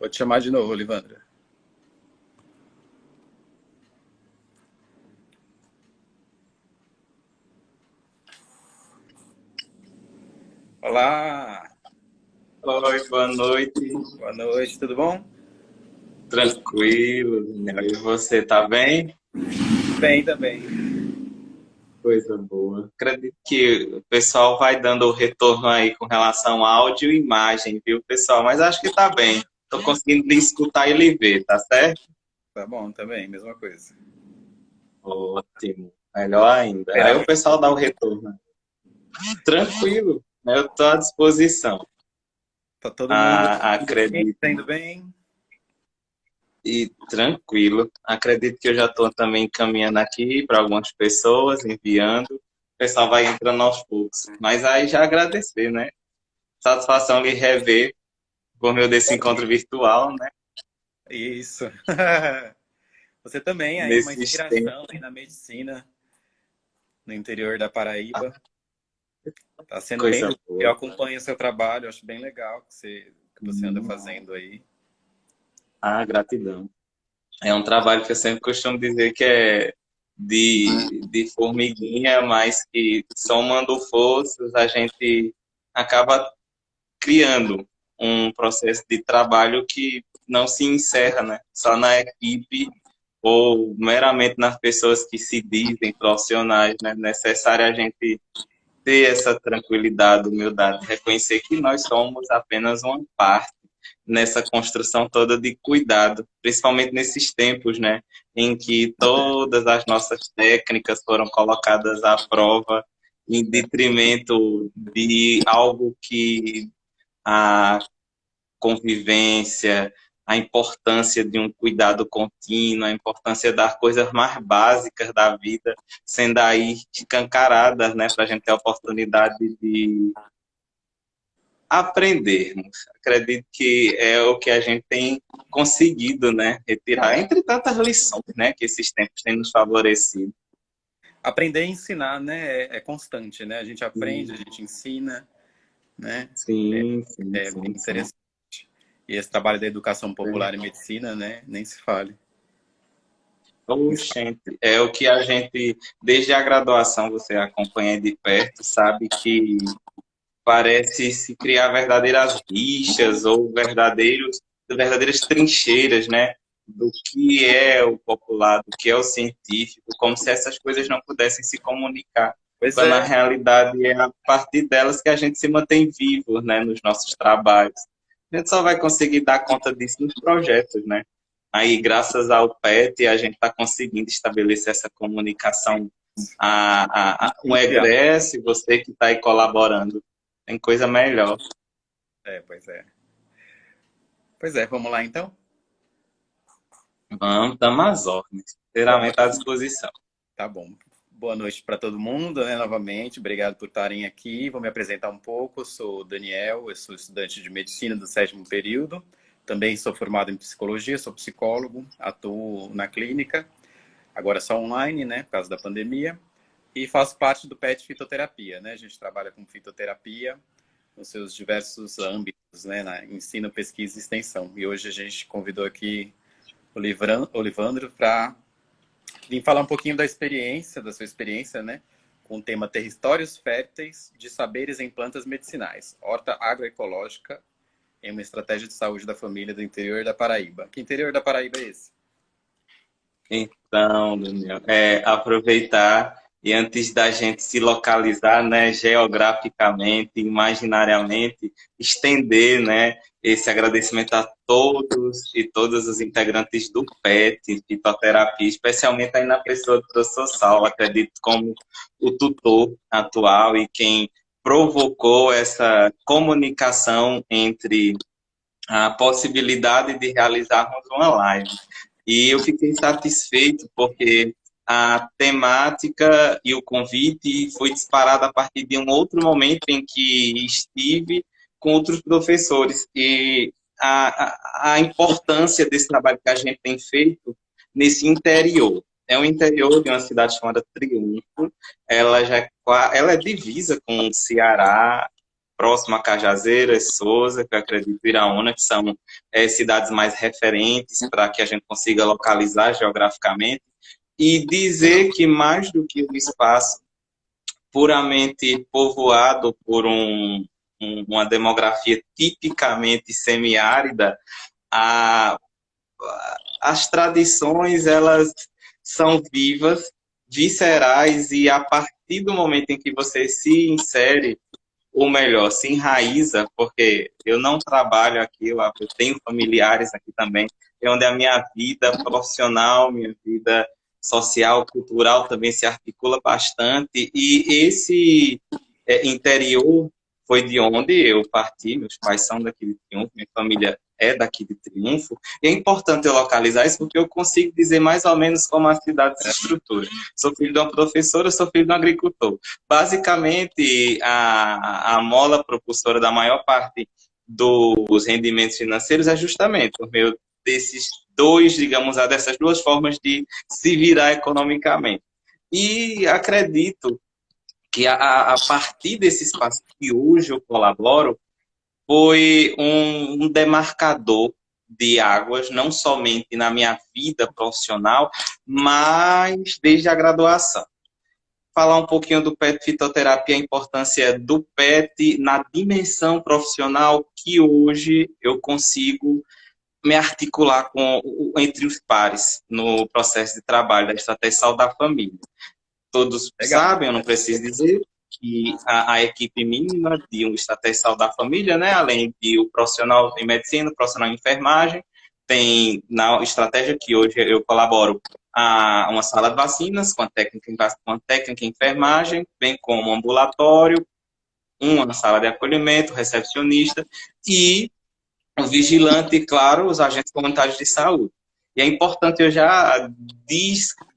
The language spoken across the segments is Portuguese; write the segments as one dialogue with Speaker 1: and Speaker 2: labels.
Speaker 1: Vou te chamar de novo, Olivandra. Olá,
Speaker 2: Oi, boa noite.
Speaker 1: boa noite, tudo bom?
Speaker 2: Tranquilo, Daniel. E você, tá bem?
Speaker 1: Bem também.
Speaker 2: Coisa boa. Acredito que o pessoal vai dando o retorno aí com relação a áudio e imagem, viu, pessoal? Mas acho que tá bem. Tô conseguindo lhe escutar e lhe ver, tá certo?
Speaker 1: Tá bom também, mesma coisa.
Speaker 2: Ótimo. Melhor ainda. Aí o
Speaker 1: Esperar.
Speaker 2: pessoal dá o retorno. Tranquilo, né? Eu tô à disposição.
Speaker 1: Tá todo mundo
Speaker 2: Ah,
Speaker 1: indo bem,
Speaker 2: acredito.
Speaker 1: tá indo bem?
Speaker 2: E tranquilo. Acredito que eu já estou também encaminhando aqui para algumas pessoas, enviando. O pessoal vai entrando aos poucos. Mas aí já agradecer, né? Satisfação lhe rever por meio desse encontro virtual, né?
Speaker 1: Isso. Você também aí, uma
Speaker 2: Nesses tempos.
Speaker 1: inspiração aí na medicina, no interior da Paraíba. Tá sendo bem
Speaker 2: Coisa
Speaker 1: legal. Eu
Speaker 2: boa.
Speaker 1: acompanho o seu trabalho, acho bem legal que você anda
Speaker 2: Hum.
Speaker 1: fazendo aí.
Speaker 2: Ah, gratidão. É um trabalho que eu sempre costumo dizer que é de formiguinha, mas que somando forças a gente acaba criando um processo de trabalho que não se encerra, né, só na equipe ou meramente nas pessoas que se dizem profissionais, né? Necessário a gente ter essa tranquilidade, humildade, reconhecer que nós somos apenas uma parte nessa construção toda de cuidado, principalmente nesses tempos, né, em que todas as nossas técnicas foram colocadas à prova em detrimento de algo que a convivência, a importância de um cuidado contínuo, a importância das coisas mais básicas da vida sendo aí escancaradas, né, para a gente ter a oportunidade de aprendermos. Acredito que é o que a gente tem conseguido, né, retirar, entre tantas lições, né, que esses tempos têm nos favorecido.
Speaker 1: Aprender e ensinar, né? É constante, né? A gente aprende, a gente ensina, né?
Speaker 2: Sim, sim,
Speaker 1: É bem
Speaker 2: sim, sim.
Speaker 1: interessante. E esse trabalho da educação
Speaker 2: É.
Speaker 1: popular em medicina, né? Nem se fale.
Speaker 2: Oxente, é o que a gente, desde a graduação, você acompanha de perto, sabe que parece se criar verdadeiras rixas ou verdadeiras trincheiras, né? Do que é o popular, do que é o científico, como se essas coisas não pudessem se comunicar.
Speaker 1: Pois
Speaker 2: Quando na
Speaker 1: é,
Speaker 2: realidade é a partir delas que a gente se mantém vivo, né, nos nossos trabalhos. A gente só vai conseguir dar conta disso nos projetos, né? Aí, graças ao PET, a gente está conseguindo estabelecer essa comunicação um
Speaker 1: mundial.
Speaker 2: egresso, e você que está aí colaborando. Tem coisa melhor.
Speaker 1: Pois é. Pois é, vamos lá então?
Speaker 2: Vamos, estamos às ordens.
Speaker 1: Boa
Speaker 2: Inteiramente à
Speaker 1: noite.
Speaker 2: disposição.
Speaker 1: Tá bom. Boa noite para todo mundo, né? Novamente, obrigado por estarem aqui. Vou me apresentar um pouco. Eu sou o Daniel, eu sou estudante de medicina do sétimo período. Também sou formado em psicologia, sou psicólogo, atuo na clínica, agora só online, né, por causa da pandemia. E faço parte do PET Fitoterapia, né? A gente trabalha com fitoterapia nos seus diversos âmbitos, né? Na ensino, pesquisa e extensão. E hoje a gente convidou aqui o Olivandro para vir falar um pouquinho da sua experiência, né? Com o tema Territórios Férteis de Saberes em Plantas Medicinais, Horta Agroecológica em uma estratégia de saúde da família do interior da Paraíba. Que interior da Paraíba é esse?
Speaker 2: Então, Daniel, aproveitar e antes da gente se localizar, né, geograficamente, imaginariamente, estender, né, esse agradecimento a todos e todas os integrantes do PET, Fitoterapia, especialmente aí na pessoa do professor Saulo, acredito como o tutor atual e quem provocou essa comunicação entre a possibilidade de realizarmos uma live. E eu fiquei satisfeito porque a temática e o convite foi disparado a partir de um outro momento em que estive com outros professores e a importância desse trabalho que a gente tem feito nesse interior. É um interior de uma cidade chamada Triunfo. Ela é divisa com o Ceará, próximo a Cajazeiras, Souza, que eu acredito, Iraúna, que são cidades mais referentes para que a gente consiga localizar geograficamente, e dizer que mais do que o espaço puramente povoado por uma demografia tipicamente semiárida, a, as tradições, elas são vivas, viscerais, e a partir do momento em que você se insere, ou melhor, se enraiza, porque eu não trabalho aqui, eu tenho familiares aqui também, é onde a minha vida profissional, minha vida social, cultural também se articula bastante, e esse interior foi de onde eu parti, meus pais são daqui de Triunfo, minha família é daqui de Triunfo, e é importante eu localizar isso porque eu consigo dizer mais ou menos como a cidade se estrutura. Sou filho de uma professora, sou filho de um agricultor. Basicamente, a mola propulsora da maior parte dos rendimentos financeiros é justamente por meio desses dois, digamos, dessas duas formas de se virar economicamente. E acredito que a partir desse espaço que hoje eu colaboro, foi um demarcador de águas, não somente na minha vida profissional, mas desde a graduação. Falar um pouquinho do PET fitoterapia, a importância do PET na dimensão profissional que hoje eu consigo me articular entre os pares no processo de trabalho da estratégia de saúde da família. Todos sabem, eu não preciso dizer, que a equipe mínima de um estratégia de saúde da família, né, além de o profissional em medicina, o profissional em enfermagem, tem na estratégia que hoje eu colaboro uma sala de vacinas com a técnica em enfermagem, bem como um ambulatório, uma sala de acolhimento, recepcionista e o vigilante e, claro, os agentes comunitários de saúde. E é importante eu já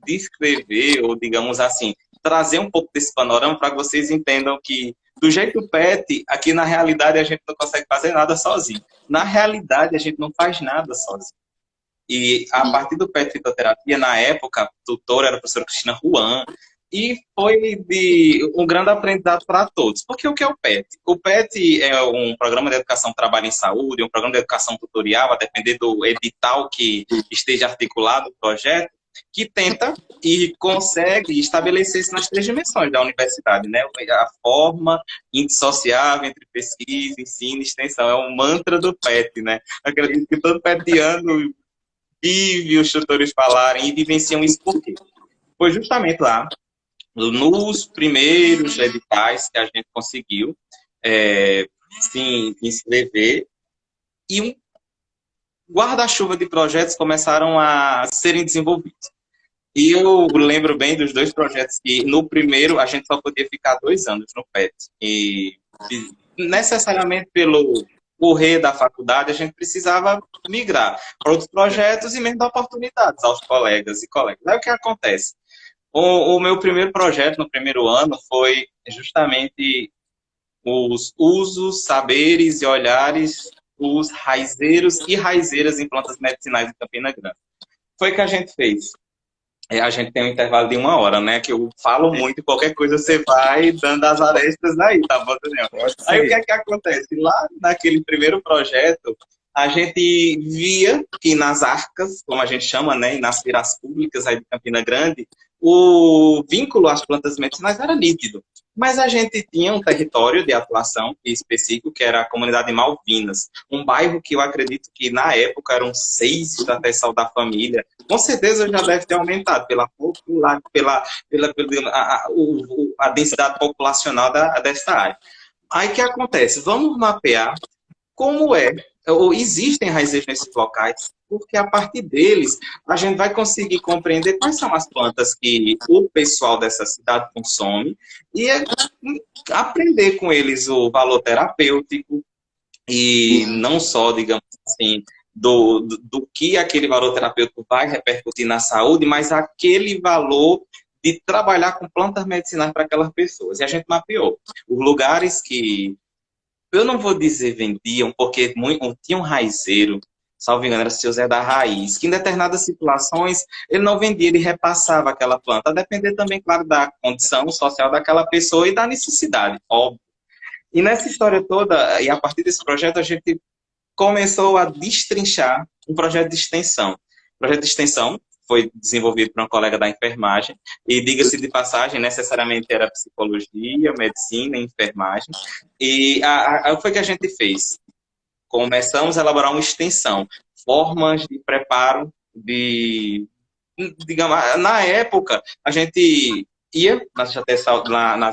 Speaker 2: descrever, ou digamos assim, trazer um pouco desse panorama para que vocês entendam que, do jeito PET, aqui na realidade a gente não consegue fazer nada sozinho. Na realidade, a gente não faz nada sozinho. E a partir do PET fitoterapia, na época, a tutora era a professora Cristina Juan, e foi de um grande aprendizado para todos. Porque o que é o PET? O PET é um programa de educação trabalho em saúde, um programa de educação tutorial, a depender do edital que esteja articulado no projeto, que tenta e consegue estabelecer isso nas três dimensões da universidade, né? A forma indissociável entre pesquisa, ensino e extensão. É um mantra do PET, né? Acredito que todo petiano vive os tutores falarem e vivenciam isso por quê? Foi justamente lá, nos primeiros editais que a gente conseguiu se inscrever, e um guarda-chuva de projetos começaram a serem desenvolvidos. E eu lembro bem dos dois projetos que, no primeiro, a gente só podia ficar 2 anos no PET. E necessariamente pelo correr da faculdade, a gente precisava migrar para outros projetos e mesmo dar oportunidades aos colegas e colegas. Aí o que acontece? O meu primeiro projeto no primeiro ano foi justamente os usos, saberes e olhares dos raizeiros e raizeiras em plantas medicinais em Campina Grande. Foi o que a gente fez. A gente tem um intervalo de 1 hora, né? Que eu falo muito e qualquer coisa você vai dando as arestas aí, tá bom, Daniel? Aí o que é que acontece? Lá naquele primeiro projeto, a gente via que nas arcas, como a gente chama, né? E nas feiras públicas aí de Campina Grande, o vínculo às plantas medicinais era nítido. Mas a gente tinha um território de atuação específico, que era a comunidade de Malvinas. Um bairro que eu acredito que, na época, eram 6 estratégias de saúde da família. Com certeza já deve ter aumentado pela a densidade populacional dessa área. Aí o que acontece? Vamos mapear como ou existem raízes nesses locais, porque a partir deles a gente vai conseguir compreender quais são as plantas que o pessoal dessa cidade consome e aprender com eles o valor terapêutico e não só, digamos assim, do que aquele valor terapêutico vai repercutir na saúde, mas aquele valor de trabalhar com plantas medicinais para aquelas pessoas. E a gente mapeou os lugares que, eu não vou dizer vendiam, porque tinha um raizeiro, salvo engano, era o seu Zé da Raiz, que em determinadas situações ele não vendia, ele repassava aquela planta, a depender também, claro, da condição social daquela pessoa e da necessidade, óbvio. E nessa história toda, e a partir desse projeto, a gente começou a destrinchar um projeto de extensão. O projeto de extensão foi desenvolvido por uma colega da enfermagem, e diga-se de passagem, necessariamente era psicologia, medicina, enfermagem. E o que foi que a gente fez? Começamos a elaborar uma extensão, formas de preparo digamos, na época, a gente ia nas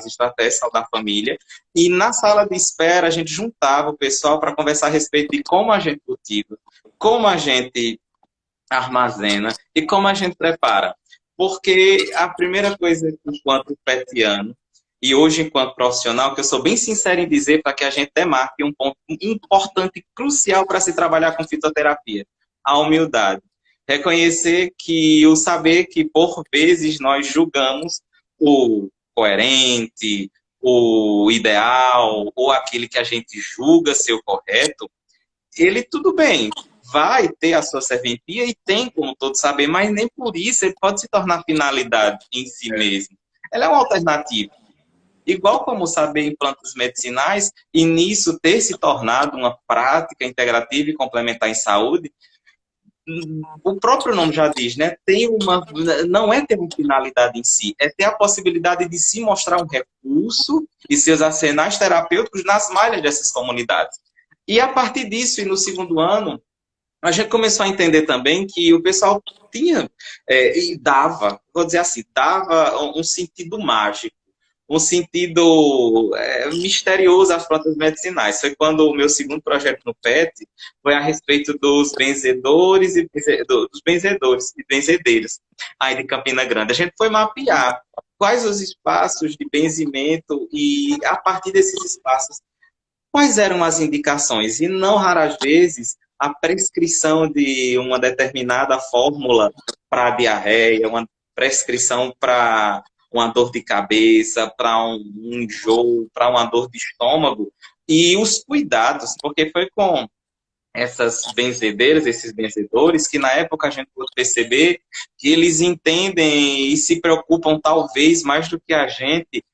Speaker 2: estratégias da família e na sala de espera a gente juntava o pessoal para conversar a respeito de como a gente cultiva, como a gente armazena e como a gente prepara. Porque a primeira coisa, enquanto petiano, e hoje enquanto profissional, que eu sou bem sincero em dizer para que a gente demarque um ponto importante e crucial para se trabalhar com fitoterapia, a humildade. Reconhecer que o saber que, por vezes, nós julgamos o coerente, o ideal, ou aquele que a gente julga ser o correto, ele tudo bem, vai ter a sua serventia e tem como todos saber, mas nem por isso ele pode se tornar finalidade em si mesmo. Ela é uma alternativa. Igual como saber em plantas medicinais, e nisso ter se tornado uma prática integrativa e complementar em saúde, o próprio nome já diz, né? Não é ter uma finalidade em si, é ter a possibilidade de se mostrar um recurso e seus arsenais terapêuticos nas malhas dessas comunidades. E a partir disso, e no segundo ano, a gente começou a entender também que o pessoal tinha, e dava, vou dizer assim, dava um sentido mágico, um sentido misterioso às plantas medicinais. Foi quando o meu segundo projeto no PET foi a respeito dos benzedores e benzedeiras aí de Campina Grande. A gente foi mapear quais os espaços de benzimento e, a partir desses espaços, quais eram as indicações. E não raras vezes a prescrição de uma determinada fórmula para diarreia, uma prescrição para uma dor de cabeça, para um enjoo, para uma dor de estômago, e os cuidados, porque foi com essas benzedeiras, esses benzedores, que na época a gente pôde perceber que eles entendem e se preocupam talvez mais do que a gente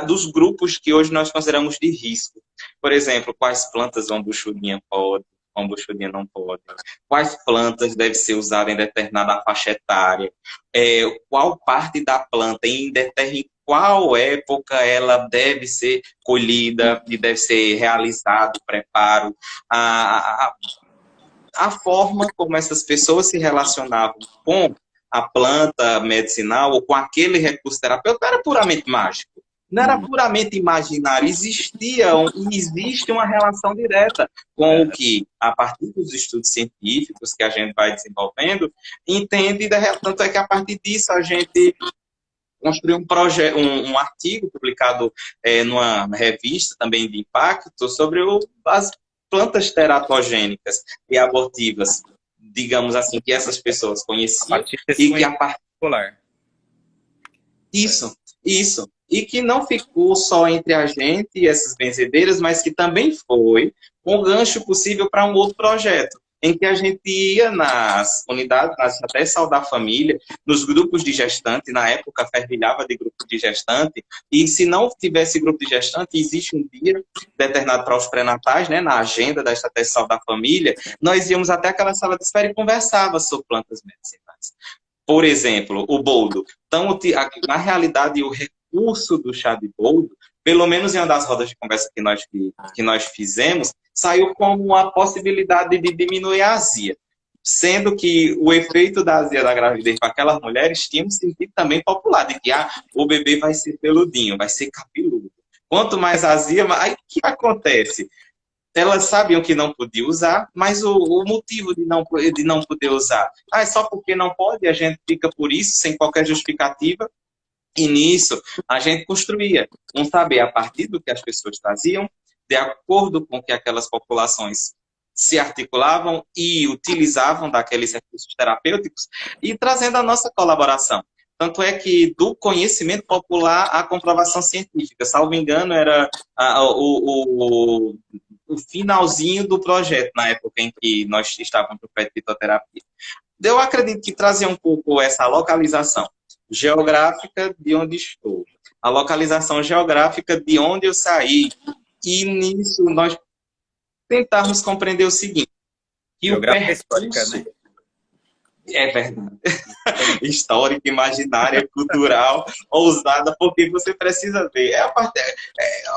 Speaker 2: dos grupos que hoje nós consideramos de risco. Por exemplo, quais plantas uma buchurinha pode, uma buchurinha não pode, quais plantas devem ser usadas em determinada faixa etária, qual parte da planta, em qual época ela deve ser colhida e deve ser realizado o preparo, a forma como essas pessoas se relacionavam com a planta medicinal ou com aquele recurso terapêutico era puramente mágico. Não era puramente imaginário, existia e existe uma relação direta com o que, a partir dos estudos científicos que a gente vai desenvolvendo, entende, tanto é que a partir disso a gente construiu um artigo publicado numa revista também de impacto sobre as plantas teratogênicas e abortivas, digamos assim, que essas pessoas conheciam. E que a partir... Isso. E que não ficou só entre a gente e essas benzedeiras, mas que também foi um gancho possível para um outro projeto, em que a gente ia nas unidades, até Saúde da Família, nos grupos de gestante, na época fervilhava de grupo de gestante, e se não tivesse grupo de gestante, existe um dia determinado para os pré-natais, né, na agenda da Estratégia de Saúde da Família, nós íamos até aquela sala de espera e conversava sobre plantas medicinais. Por exemplo, o boldo. Então, na realidade, o recurso do chá de boldo, pelo menos em uma das rodas de conversa que nós fizemos, saiu como a possibilidade de diminuir a azia. Sendo que o efeito da azia da gravidez para aquelas mulheres tinha um sentido também popular, de que o bebê vai ser peludinho, vai ser cabeludo. Quanto mais azia, aí o que acontece? Elas sabiam que não podia usar, mas o motivo de não poder usar, é só porque não pode, a gente fica por isso, sem qualquer justificativa. E nisso, a gente construía um saber a partir do que as pessoas traziam, de acordo com que aquelas populações se articulavam e utilizavam daqueles recursos terapêuticos, e trazendo a nossa colaboração. Tanto é que do conhecimento popular à comprovação científica, salvo engano, era o finalzinho do projeto, na época em que nós estávamos no PET fitoterapia. Eu acredito que trazer um pouco essa localização geográfica de onde estou, a localização geográfica de onde eu saí, E nisso nós tentarmos compreender o seguinte, que o
Speaker 1: Geográfica histórica,
Speaker 2: percurso
Speaker 1: né?
Speaker 2: é verdade. Histórica, imaginária, cultural, ousada, porque você precisa ver. É a parte,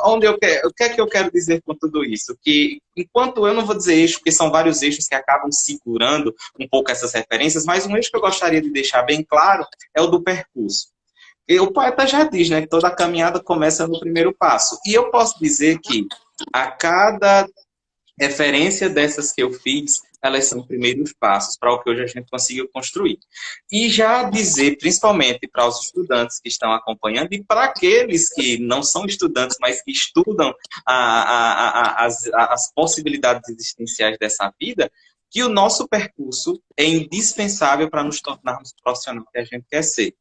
Speaker 2: onde eu quero, o que é que eu quero dizer com tudo isso? Que enquanto eu não vou dizer eixo, porque são vários eixos que acabam segurando um pouco essas referências, mas um eixo que eu gostaria de deixar bem claro é o do percurso. E o poeta já diz, né, que toda caminhada começa no primeiro passo. E eu posso dizer que a cada referência dessas que eu fiz, elas são primeiros passos para o que hoje a gente conseguiu construir. E já dizer, principalmente para os estudantes que estão acompanhando e para aqueles que não são estudantes, mas que estudam as possibilidades existenciais dessa vida, que o nosso percurso é indispensável para nos tornarmos o profissional que a gente quer ser.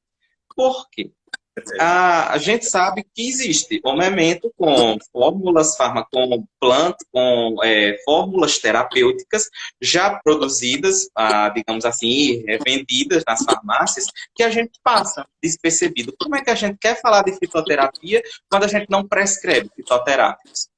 Speaker 2: Por quê? A gente sabe que existe o momento com fórmulas com fórmulas terapêuticas já produzidas, digamos assim, vendidas nas farmácias, que a gente passa despercebido. Como é que a gente quer falar de fitoterapia quando a gente não prescreve fitoterápicos?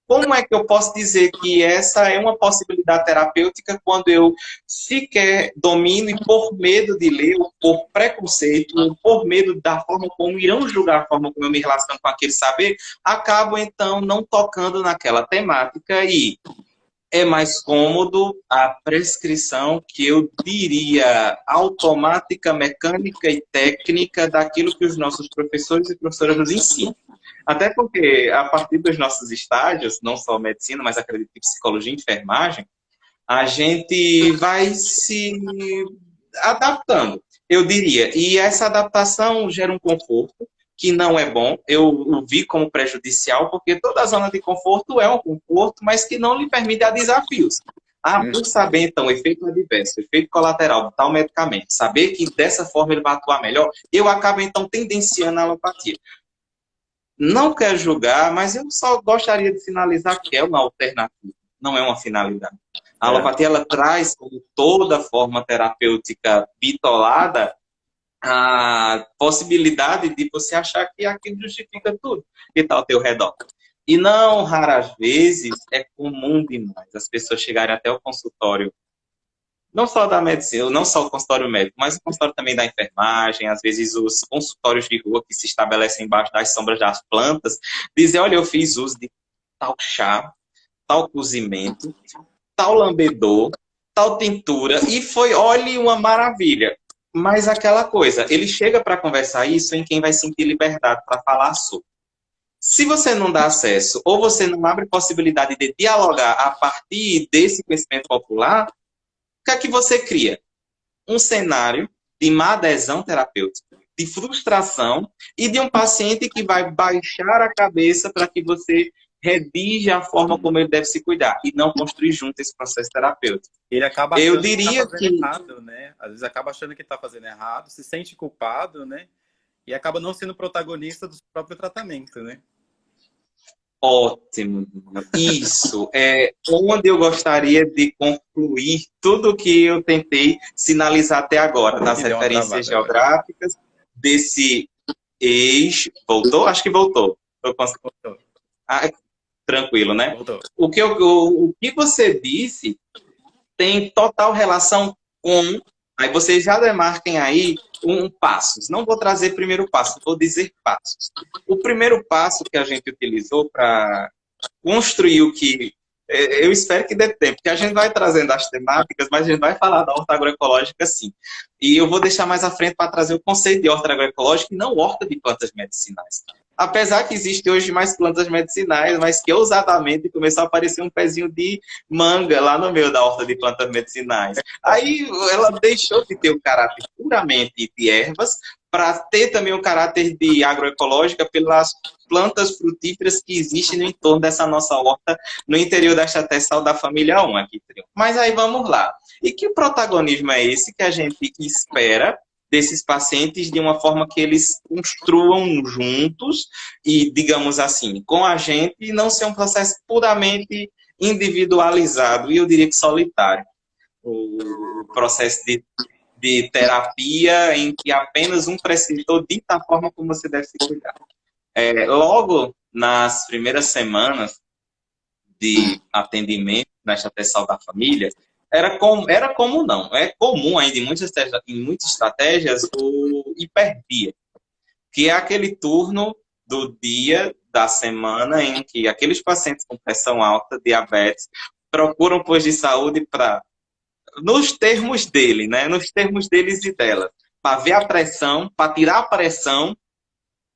Speaker 2: Como é que eu posso dizer que essa é uma possibilidade terapêutica quando eu sequer domino e por medo de ler, ou por preconceito, ou por medo da forma como irão julgar a forma como eu me relaciono com aquele saber, acabo então não tocando naquela temática e é mais cômodo a prescrição que eu diria automática, mecânica e técnica daquilo que os nossos professores e professoras nos ensinam. Até porque, a partir dos nossos estágios, não só medicina, mas acredito que psicologia e enfermagem, a gente vai se adaptando, eu diria. E essa adaptação gera um conforto que não é bom. Eu o vi como prejudicial, porque toda zona de conforto é um conforto, mas que não lhe permite a desafios. Por saber, então, efeito adverso, efeito colateral de tal medicamento, saber que dessa forma ele vai atuar melhor, eu acabo, então, tendenciando a alopatia. Não quero julgar, mas eu só gostaria de sinalizar que é uma alternativa, não é uma finalidade. A alopatia, ela traz, como toda forma terapêutica bitolada, a possibilidade de você achar que aquilo justifica tudo que está ao teu redor. E não, raras vezes, é comum demais as pessoas chegarem até o consultório, não só da medicina, não só o consultório médico, mas o consultório também da enfermagem, às vezes os consultórios de rua que se estabelecem embaixo das sombras das plantas, dizer, olha, eu fiz uso de tal chá, tal cozimento, tal lambedor, tal tintura, e foi, olhe, uma maravilha. Mas aquela coisa, ele chega para conversar isso em quem vai sentir liberdade para falar sobre. Se você não dá acesso, ou você não abre possibilidade de dialogar a partir desse conhecimento popular, o que é que você cria? Um cenário de má adesão terapêutica, de frustração e de um paciente que vai baixar a cabeça para que você redija a forma como ele deve se cuidar e não construir junto esse processo terapêutico.
Speaker 1: Ele acaba achando
Speaker 2: Eu diria
Speaker 1: que está fazendo errado, né? Às vezes acaba achando que está fazendo errado, se sente culpado, né? E acaba não sendo protagonista do próprio tratamento, né?
Speaker 2: Ótimo. Isso é onde eu gostaria de concluir tudo o que eu tentei sinalizar até agora, das referências geográficas, desse eixo. Voltou? Acho que voltou. Tranquilo, né?
Speaker 1: Voltou.
Speaker 2: O que você disse tem total relação com... Aí vocês já demarquem aí passos. Não vou trazer primeiro passo, vou dizer passos. O primeiro passo que a gente utilizou para construir o que... Eu espero que dê tempo, porque a gente vai trazendo as temáticas, mas a gente vai falar da horta agroecológica sim. E eu vou deixar mais à frente para trazer o conceito de horta agroecológica e não horta de plantas medicinais. Apesar que existem hoje mais plantas medicinais, mas que ousadamente começou a aparecer um pezinho de manga lá no meio da horta de plantas medicinais. Aí ela deixou de ter o caráter puramente de ervas para ter também o caráter de agroecológica pelas plantas frutíferas que existem no entorno dessa nossa horta, no interior da Chateçal da família 1 aqui. Mas aí vamos lá. E que protagonismo é esse que a gente espera desses pacientes de uma forma que eles construam juntos e, digamos assim, com a gente, e não ser um processo puramente individualizado, e eu diria que solitário. O processo de terapia em que apenas um prescritor dita a forma como você deve se cuidar. Logo nas primeiras semanas, de atendimento na estratégia da família, era comum não, é comum ainda em muitas estratégias o hiperdia, que é aquele turno do dia, da semana, em que aqueles pacientes com pressão alta, diabetes, procuram posto de saúde para, nos termos dele, né, nos termos deles e delas, para ver a pressão, para tirar a pressão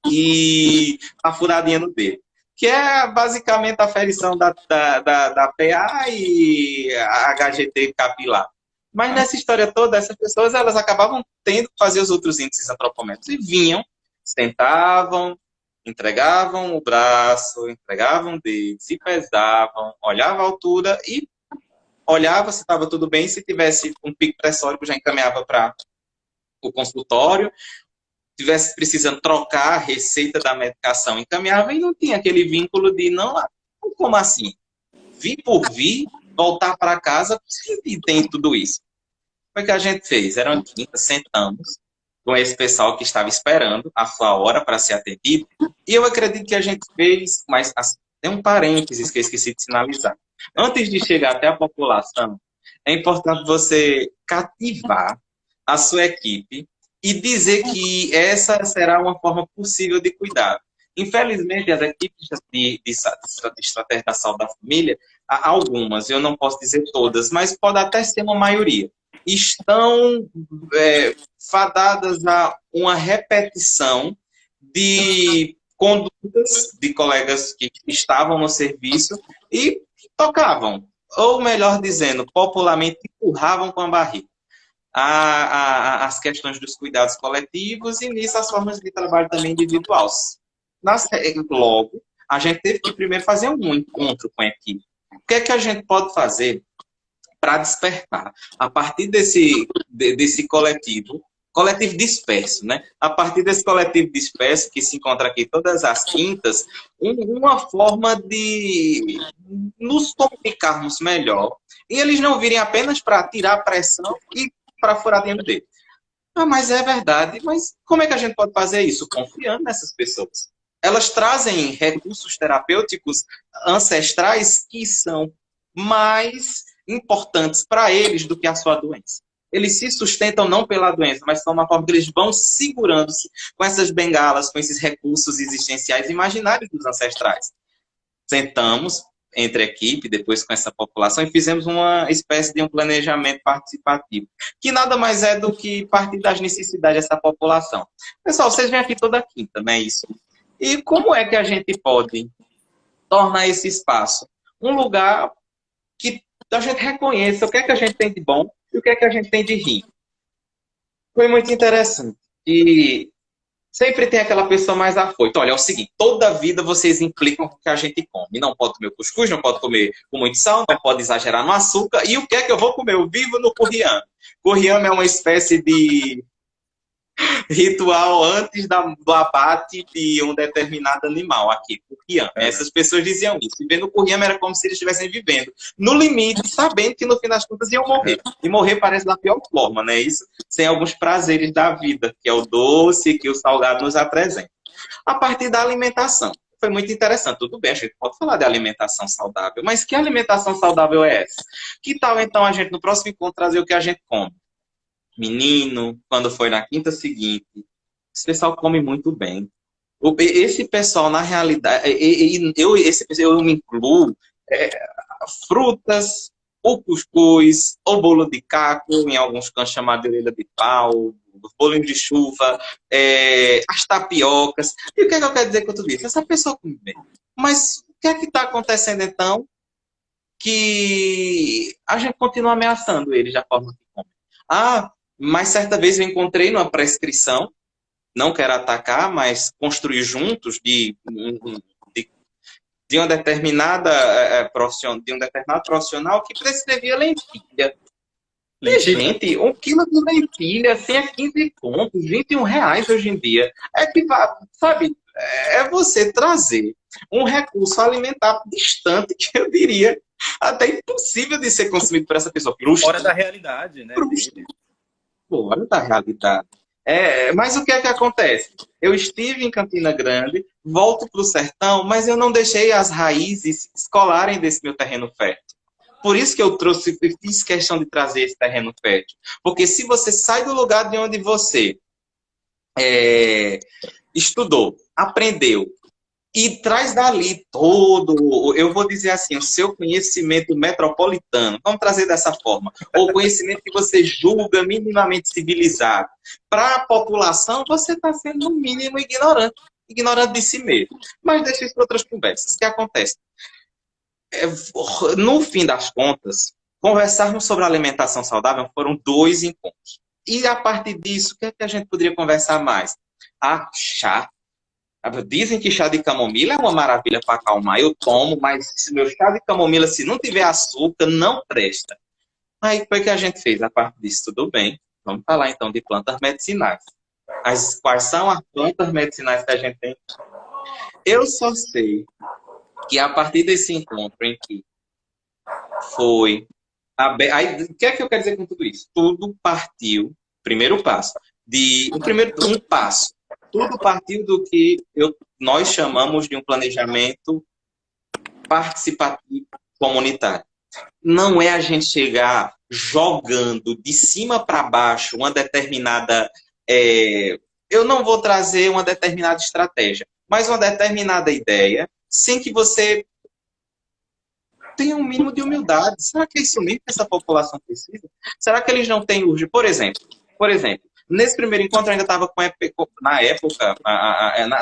Speaker 2: e a furadinha no dedo. Que é basicamente a aferição da PA e a HGT capilar. Mas nessa história toda, essas pessoas elas acabavam tendo que fazer os outros índices antropométricos. E vinham, sentavam, entregavam o braço, entregavam o dedo, se pesavam, olhavam a altura e olhava se estava tudo bem. Se tivesse um pico pressórico, já encaminhava para o consultório. Tivesse precisando trocar a receita da medicação, encaminhava e não tinha aquele vínculo de, não, como assim? Vir por vir, voltar para casa, e tem tudo isso. Foi o que a gente fez. Era uma quinta, sentamos com esse pessoal que estava esperando a sua hora para ser atendido, e eu acredito que a gente fez, mas tem um parênteses que eu esqueci de sinalizar. Antes de chegar até a população, é importante você cativar a sua equipe e dizer que essa será uma forma possível de cuidado. Infelizmente, as equipes de estratégia da saúde da família, algumas, eu não posso dizer todas, mas pode até ser uma maioria, estão fadadas a uma repetição de condutas de colegas que estavam no serviço e tocavam, ou melhor dizendo, popularmente empurravam com a barriga as questões dos cuidados coletivos e nisso as formas de trabalho também individuais. Logo, a gente teve que primeiro fazer um encontro com a equipe. O que é que a gente pode fazer para despertar, a partir desse coletivo disperso, né? A partir desse coletivo disperso, que se encontra aqui todas as quintas, uma forma de nos comunicarmos melhor e eles não virem apenas para tirar a pressão e para furar dentro dele. Mas é verdade. Mas como é que a gente pode fazer isso? Confiando nessas pessoas. Elas trazem recursos terapêuticos ancestrais que são mais importantes para eles do que a sua doença. Eles se sustentam não pela doença, mas são uma forma que eles vão segurando-se com essas bengalas, com esses recursos existenciais imaginários dos ancestrais. Sentamos entre a equipe, depois com essa população, e fizemos uma espécie de um planejamento participativo, que nada mais é do que partir das necessidades dessa população. Pessoal, vocês vêm aqui toda quinta, não é isso? E como é que a gente pode tornar esse espaço um lugar que a gente reconheça o que é que a gente tem de bom e o que é que a gente tem de ruim? Foi muito interessante. E sempre tem aquela pessoa mais afoita. Olha, é o seguinte, toda a vida vocês implicam com o que a gente come. Não pode comer cuscuz, não pode comer com muito sal, não pode exagerar no açúcar. E o que é que eu vou comer? Eu vivo no curriame. Curriame é uma espécie de ritual antes do abate de um determinado animal aqui, curriame. Essas pessoas diziam isso. Viver no curriame era como se eles estivessem vivendo no limite, sabendo que no fim das contas iam morrer. E morrer parece da pior forma, né? Isso sem alguns prazeres da vida, que é o doce que o salgado nos apresenta. A partir da alimentação. Foi muito interessante. Tudo bem, a gente pode falar de alimentação saudável, mas que alimentação saudável é essa? Que tal, então, a gente, no próximo encontro, trazer o que a gente come? Menino, quando foi na quinta seguinte, esse pessoal come muito bem. Esse pessoal, na realidade, eu me incluo, frutas, o cuscuz, o bolo de caco, em alguns cantos chamado de orelha de pau, bolinho de chuva, as tapiocas. E o que é que eu quero dizer com tudo isso? Essa pessoa come bem. Mas o que é que está acontecendo, então, que a gente continua ameaçando eles da forma que come? Mas certa vez eu encontrei numa prescrição, não quero atacar, mas construir juntos de uma determinada de um determinado profissional que prescrevia lentilha. Gente, 1 quilo de lentilha, assim, é 15 contos, R$ 21 hoje em dia. Sabe, é você trazer um recurso alimentar distante, que eu diria até impossível de ser consumido por essa pessoa.
Speaker 1: Fora da realidade, né?
Speaker 2: Fora da realidade. Mas o que é que acontece? Eu estive em Campina Grande, volto para o sertão, mas eu não deixei as raízes escolarem desse meu terreno fértil. Por isso que eu fiz questão de trazer esse terreno fértil. Porque se você sai do lugar de onde você estudou, aprendeu, e traz dali todo, eu vou dizer assim, o seu conhecimento metropolitano, vamos trazer dessa forma, ou conhecimento que você julga minimamente civilizado. Para a população, você está sendo, no mínimo, ignorante. Ignorante de si mesmo. Mas deixa isso para outras conversas. O que acontece? No fim das contas, conversarmos sobre alimentação saudável foram 2 encontros. E a partir disso, o que é que a gente poderia conversar mais? Chá. Dizem que chá de camomila é uma maravilha para acalmar. Eu tomo, mas se meu chá de camomila, se não tiver açúcar, não presta. Aí foi que a gente fez. A partir disso, tudo bem. Vamos falar então de plantas medicinais. Quais são as plantas medicinais que a gente tem? Eu só sei que a partir desse encontro em que foi... Aí, o que é que eu quero dizer com tudo isso? Tudo partiu, primeiro passo, um passo. Tudo partiu do que nós chamamos de um planejamento participativo comunitário. Não é a gente chegar jogando de cima para baixo uma determinada... eu não vou trazer uma determinada estratégia, mas uma determinada ideia, sem que você tenha um mínimo de humildade. Será que é isso mesmo que essa população precisa? Será que eles não têm urgência? Por exemplo, nesse primeiro encontro, eu ainda estava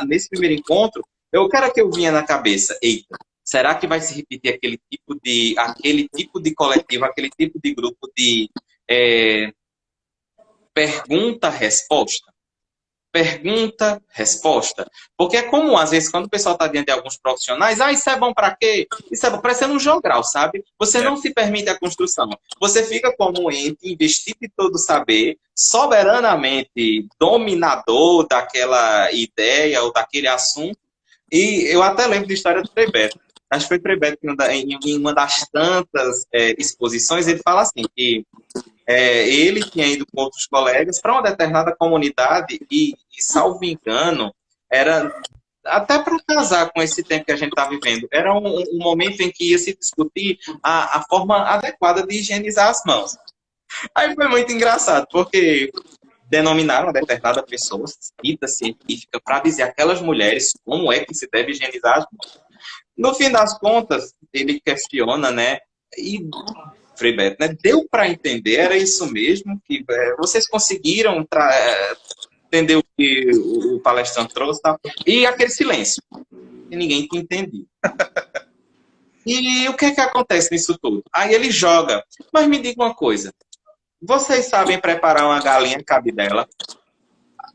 Speaker 2: nesse primeiro encontro, o cara que eu vinha na cabeça, eita, será que vai se repetir aquele tipo de coletivo, aquele tipo de grupo de pergunta-resposta? Pergunta-resposta. Porque é comum, às vezes, quando o pessoal está diante de alguns profissionais, isso é bom para quê? Isso é bom, parecendo um jogral, sabe? Você não se permite a construção. Você fica como um ente investido em todo saber, soberanamente dominador daquela ideia ou daquele assunto. E eu até lembro da história do Frei Beto. Acho que foi Frei Beto que em uma das tantas exposições, ele fala assim, que ele tinha ido com outros colegas para uma determinada comunidade e, salvo engano, era até para casar com esse tempo que a gente está vivendo. Era um momento em que ia se discutir a forma adequada de higienizar as mãos. Aí foi muito engraçado, porque denominaram uma determinada pessoa, cita científica, para dizer aquelas mulheres como é que se deve higienizar as mãos. No fim das contas, ele questiona, né? E Frei Beto, né? Deu para entender, era isso mesmo, que vocês conseguiram entender o que o palestrante trouxe, tá? E aquele silêncio, que ninguém tinha entendido. E o que é que acontece nisso tudo? Aí ele joga, mas me diga uma coisa, vocês sabem preparar uma galinha cabidela?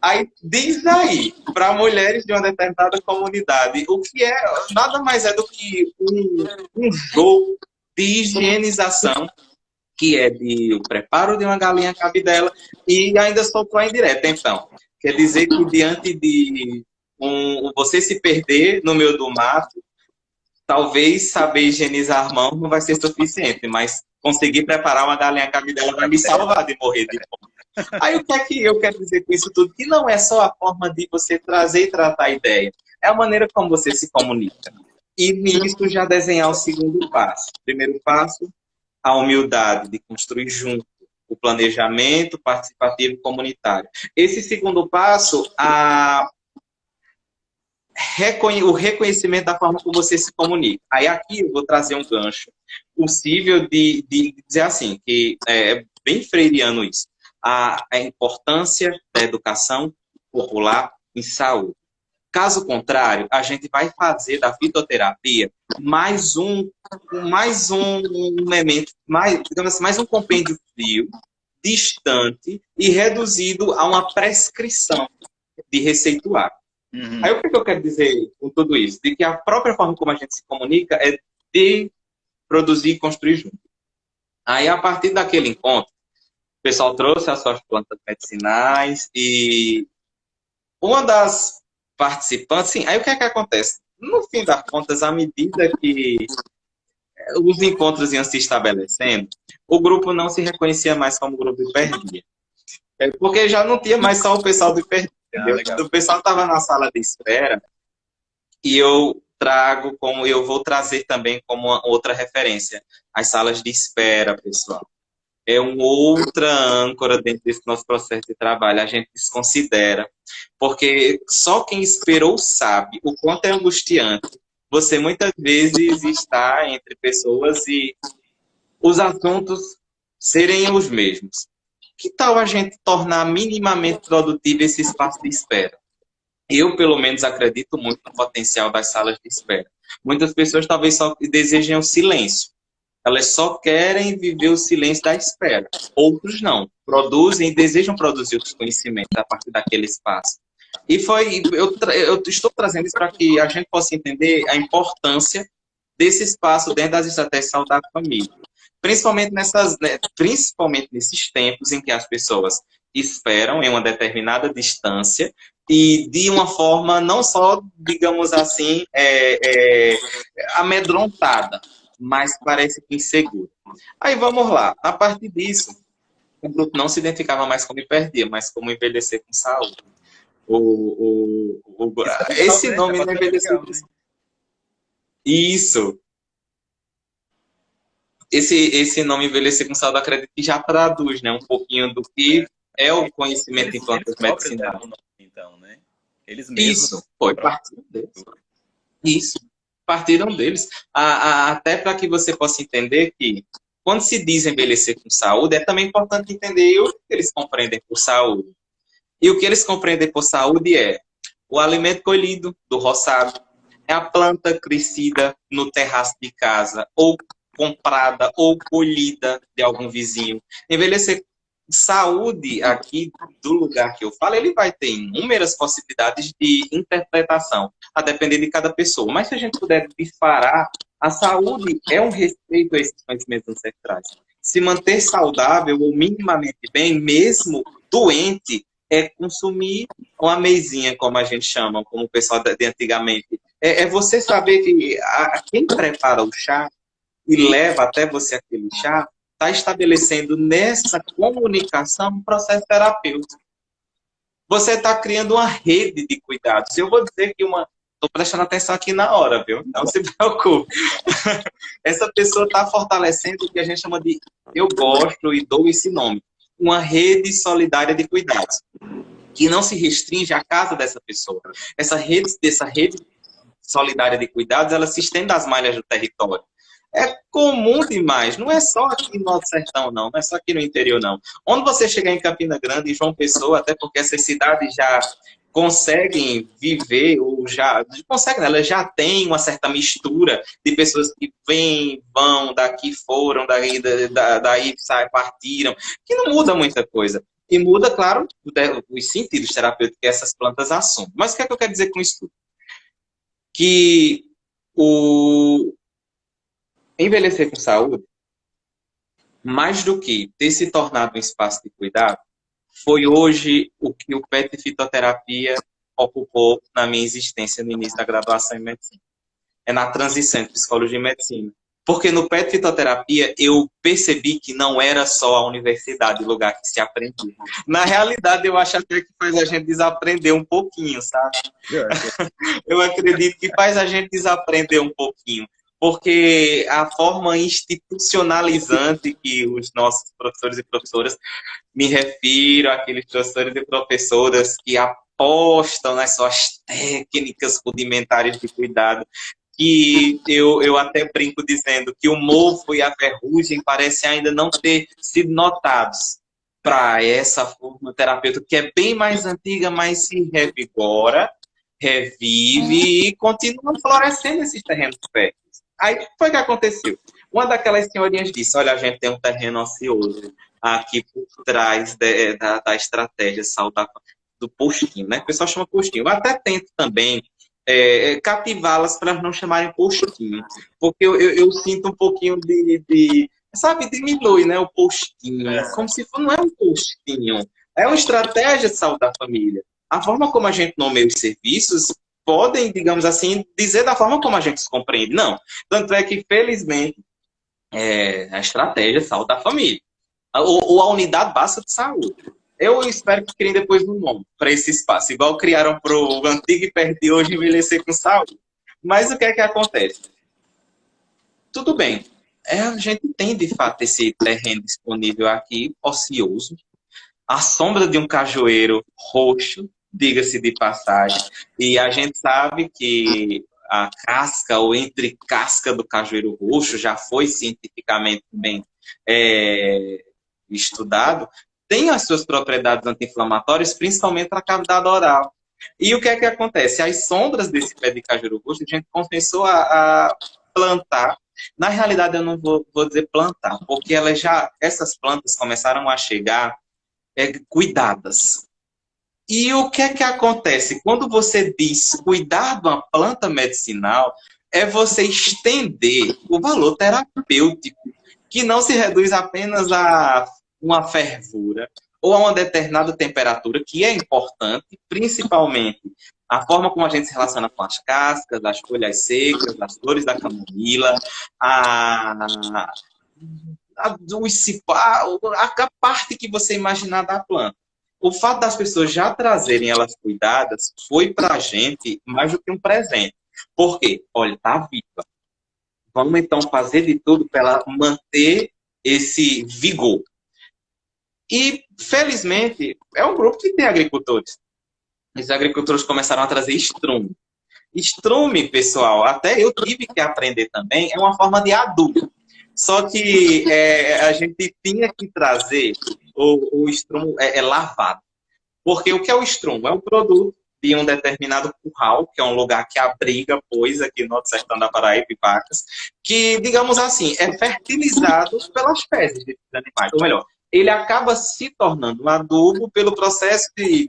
Speaker 2: Aí diz aí, para mulheres de uma determinada comunidade, o que nada mais é do que um jogo de higienização, que é o preparo de uma galinha cabidela, e ainda soltou a indireta. Então, quer dizer que diante de você se perder no meio do mato, talvez saber higienizar as mãos não vai ser suficiente, mas conseguir preparar uma galinha cabidela vai me salvar de morrer de fome. Aí o que é que eu quero dizer com isso tudo? Que não é só a forma de você trazer e tratar a ideia, é a maneira como você se comunica. E nisso já desenhar o segundo passo. Primeiro passo, a humildade de construir junto o planejamento participativo comunitário. Esse segundo passo, o reconhecimento da forma como você se comunica. Aí aqui eu vou trazer um gancho possível de dizer assim, que é bem freiriano isso, a importância da educação popular em saúde. Caso contrário, a gente vai fazer da fitoterapia mais um elemento, digamos assim, mais um compêndio frio, distante e reduzido a uma prescrição de receituário. Uhum. Aí o que eu quero dizer com tudo isso? De que a própria forma como a gente se comunica é de produzir e construir junto. Aí, a partir daquele encontro, o pessoal trouxe as suas plantas medicinais e uma das participantes, sim, aí o que é que acontece? No fim das contas, à medida que os encontros iam se estabelecendo, o grupo não se reconhecia mais como grupo de perdia. É porque já não tinha mais só o pessoal do enfermeiro,
Speaker 1: Ah,
Speaker 2: entendeu?
Speaker 1: legal.
Speaker 2: O pessoal estava na sala de espera e eu trago como eu vou trazer também como uma outra referência as salas de espera, pessoal. É uma outra âncora dentro desse nosso processo de trabalho. A gente desconsidera, porque só quem esperou sabe o quanto é angustiante. Você muitas vezes está entre pessoas e os assuntos serem os mesmos. Que tal a gente tornar minimamente produtivo esse espaço de espera? Eu, pelo menos, acredito muito no potencial das salas de espera. Muitas pessoas talvez só desejem o silêncio. Elas só querem viver o silêncio da espera. Outros não. Produzem e desejam produzir os conhecimentos a partir daquele espaço. E eu estou trazendo isso para que a gente possa entender a importância desse espaço dentro das estratégias saudáveis da família. Principalmente nesses tempos em que as pessoas esperam em uma determinada distância e de uma forma não só, digamos assim, amedrontada, mas parece que insegura. Aí vamos lá. A partir disso, o grupo não se identificava mais como hiperdia, mas como envelhecer com saúde.
Speaker 1: Isso é legal,
Speaker 2: Esse
Speaker 1: né? É
Speaker 2: nome não
Speaker 1: bastante
Speaker 2: envelhecer
Speaker 1: legal,
Speaker 2: com
Speaker 1: né?
Speaker 2: saúde. Isso. Esse nome envelhecer com saúde, acredito que já traduz, né, um pouquinho do que é o conhecimento em
Speaker 1: Eles
Speaker 2: plantas
Speaker 1: próprios deram
Speaker 2: medicinais.
Speaker 1: o nome, então, né? Eles mesmos.
Speaker 2: Isso, foi, partiram deles. Isso, partiram deles. Até para que você possa entender que, quando se diz envelhecer com saúde, é também importante entender o que eles compreendem por saúde. E o que eles compreendem por saúde é o alimento colhido do roçado, é a planta crescida no terraço de casa, ou comprada, ou colhida de algum vizinho. Envelhecer saúde aqui do lugar que eu falo, ele vai ter inúmeras possibilidades de interpretação, a depender de cada pessoa. Mas se a gente puder disparar, a saúde é um respeito a esses conhecimentos ancestrais. Se manter saudável ou minimamente bem, mesmo doente, é consumir uma mesinha, como a gente chama, como o pessoal de antigamente. É você saber que quem prepara o chá e leva até você aquele chá, está estabelecendo nessa comunicação um processo terapêutico. Você está criando uma rede de cuidados. Eu vou dizer que estou prestando atenção aqui na hora, viu? Não se preocupe. Essa pessoa está fortalecendo o que a gente chama de, eu gosto e dou esse nome, uma rede solidária de cuidados, que não se restringe à casa dessa pessoa. Essa rede solidária de cuidados, ela se estende às malhas do território. É comum demais, não é só aqui no Alto Sertão, não é só aqui no interior, não. Onde você chegar em Campina Grande, em João Pessoa, até porque essas cidades já conseguem viver, ou já conseguem, elas já têm uma certa mistura de pessoas que vêm, vão, daqui foram, daí partiram, que não muda muita coisa. E muda, claro, os sentidos terapêuticos que essas plantas assumem. Mas o que é que eu quero dizer com isso tudo? Que o envelhecer com saúde, mais do que ter se tornado um espaço de cuidado, foi hoje o que o PET fitoterapia ocupou na minha existência no início da graduação em medicina. É na transição entre psicologia e medicina. Porque no PET fitoterapia eu percebi que não era só a universidade o lugar que se aprendia. Na realidade, eu acho até que faz a gente desaprender um pouquinho, sabe? Eu acredito que faz a gente desaprender um pouquinho. Porque a forma institucionalizante que os nossos professores e professoras, me refiro àqueles professores e professoras que apostam nas suas técnicas rudimentares de cuidado, que eu até brinco dizendo que o mofo e a ferrugem parecem ainda não ter sido notados para essa forma terapêutica, que é bem mais antiga, mas se revigora, revive e continua florescendo esses terrenos férteis. Aí, o que foi que aconteceu? Uma daquelas senhorinhas disse, olha, a gente tem um terreno ocioso aqui por trás da estratégia saudável do postinho, né? O pessoal chama postinho. Eu até tento também cativá-las para não chamarem postinho, porque eu sinto um pouquinho sabe, diminui, né, o postinho, como se não é um postinho, é uma estratégia de saúde da família. A forma como a gente nomeia os serviços podem, digamos assim, dizer da forma como a gente se compreende. Não. Tanto é que, felizmente, a estratégia de saúde da família, ou a unidade básica de saúde. Eu espero que criem depois um nome para esse espaço, igual criaram para o antigo e perto hoje envelhecer com saúde. Mas o que é que acontece? Tudo bem, a gente tem de fato esse terreno disponível aqui, ocioso, à sombra de um cajueiro roxo, diga-se de passagem, e a gente sabe que a casca ou entre casca do cajueiro roxo já foi cientificamente bem é, estudado, tem as suas propriedades anti-inflamatórias, principalmente para a cavidade oral. E o que é que acontece? As sombras desse pé de cajueiro roxo, a gente começou a plantar. Na realidade, eu não vou dizer plantar, porque essas plantas começaram a chegar cuidadas. E o que é que acontece? Quando você diz cuidar de uma planta medicinal, é você estender o valor terapêutico, que não se reduz apenas a uma fervura ou a uma determinada temperatura, que é importante, principalmente a forma como a gente se relaciona com as cascas, as folhas secas, as flores da camomila, a parte que você imaginar da planta. O fato das pessoas já trazerem elas cuidadas foi para a gente mais do que um presente. Por quê? Olha, está viva. Vamos então fazer de tudo para ela manter esse vigor. E, felizmente, é um grupo que tem agricultores. Os agricultores começaram a trazer estrume. Estrume, pessoal, até eu tive que aprender também, é uma forma de adubo. Só que a gente tinha que trazer o estrumo lavado. Porque o que é o estrumo? É um produto de um determinado curral, que é um lugar que abriga, pois, aqui no Alto Sertão da Paraíba e vacas, que, digamos assim, é fertilizado pelas fezes desses animais. Ou melhor, ele acaba se tornando um adubo pelo processo de,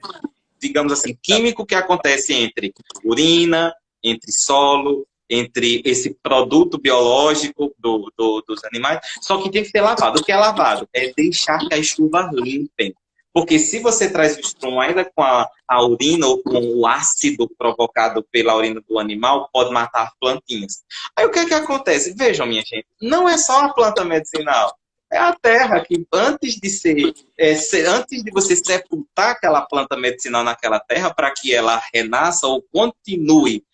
Speaker 2: digamos assim, químico que acontece entre urina, entre solo, entre esse produto biológico dos animais, só que tem que ser lavado. O que é lavado? É deixar que as chuvas limpem. Porque se você traz o estrumo ainda com a urina ou com o ácido provocado pela urina do animal, pode matar plantinhas. Aí o que é que acontece? Vejam, minha gente, não é só a planta medicinal. É a terra que, antes de você sepultar aquela planta medicinal naquela terra para que ela renasça ou continue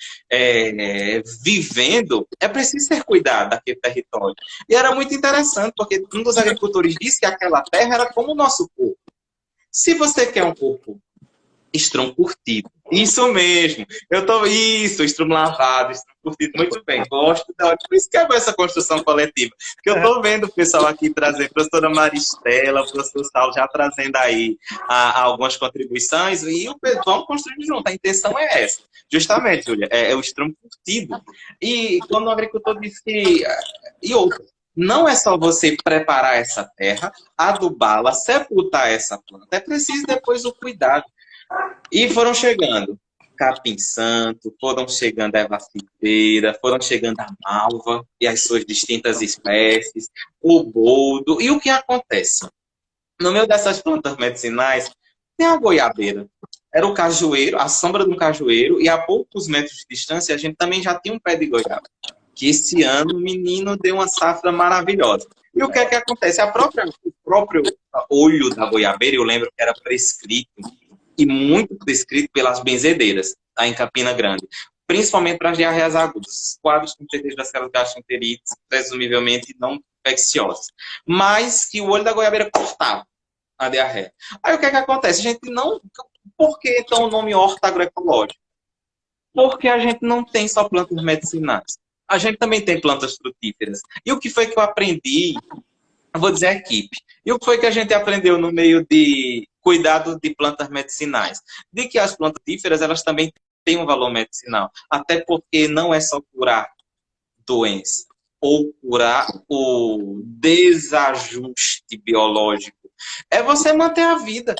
Speaker 2: vivendo, é preciso ter cuidado daquele território. E era muito interessante, porque um dos agricultores disse que aquela terra era como o nosso corpo. Se você quer um corpo estrumo curtido, isso mesmo, estrumo lavado, estrumo curtido, muito bem, gosto da. Por isso que é essa construção coletiva, que eu estou vendo o pessoal aqui trazendo, a professora Maristela, o professor Saulo já trazendo aí algumas contribuições, e vamos construir junto, a intenção é essa, justamente, Júlia, é o estrumo curtido. E quando o agricultor diz que. E outra. Não é só você preparar essa terra, adubá-la, sepultar essa planta. É preciso depois o cuidado. E foram chegando capim santo, foram chegando a erva cidreira, foram chegando a malva e as suas distintas espécies, o boldo. E o que acontece? No meio dessas plantas medicinais, tem a goiabeira. Era o cajueiro, a sombra de um cajueiro, e a poucos metros de distância a gente também já tinha um pé de goiaba. Que esse ano o menino deu uma safra maravilhosa. E o que é que acontece? O próprio olho da goiabeira, eu lembro que era prescrito, e muito prescrito pelas benzedeiras, aí em Campina Grande. Principalmente para as diarreias agudas, quadros com perda das células gastroenterites, presumivelmente não infecciosas. Mas que o olho da goiabeira cortava a diarreia. Aí o que é que acontece? A gente não... Por que então o nome horta agroecológico? Porque a gente não tem só plantas medicinais. A gente também tem plantas frutíferas. E o que foi que eu aprendi? Eu vou dizer a equipe. E o que foi que a gente aprendeu no meio de cuidado de plantas medicinais? De que as plantas frutíferas, elas também têm um valor medicinal. Até porque não é só curar doença ou curar o desajuste biológico. É você manter a vida.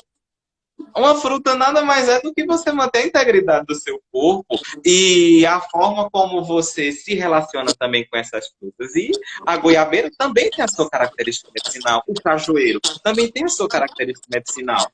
Speaker 2: Uma fruta nada mais é do que você manter a integridade do seu corpo e a forma como você se relaciona também com essas frutas. E a goiabeira também tem a sua característica medicinal. O cajueiro também tem a sua característica medicinal.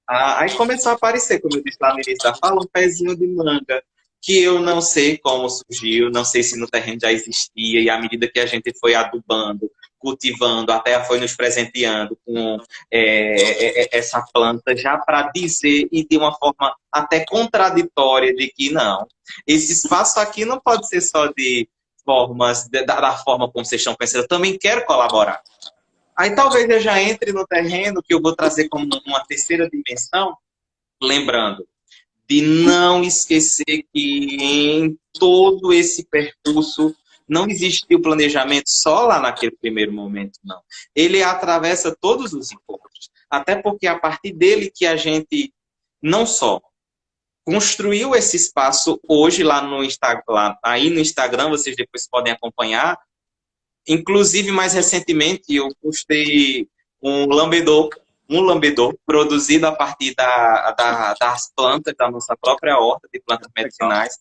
Speaker 2: Aí começou a aparecer, como eu disse lá no início da fala, um pezinho de manga, que eu não sei como surgiu, não sei se no terreno já existia, e à medida que a gente foi adubando, cultivando, a terra foi nos presenteando com essa planta já para dizer, e de uma forma até contraditória, de que não, esse espaço aqui não pode ser só de formas, da forma como vocês estão pensando, eu também quero colaborar. Aí talvez eu já entre no terreno que eu vou trazer como uma terceira dimensão, lembrando de não esquecer que em todo esse percurso não existiu planejamento só lá naquele primeiro momento, não. Ele atravessa todos os encontros. Até porque é a partir dele que a gente não só construiu esse espaço hoje lá no Instagram, aí no Instagram vocês depois podem acompanhar. Inclusive, mais recentemente, eu postei um lambedor produzido a partir das plantas, da nossa própria horta de plantas medicinais.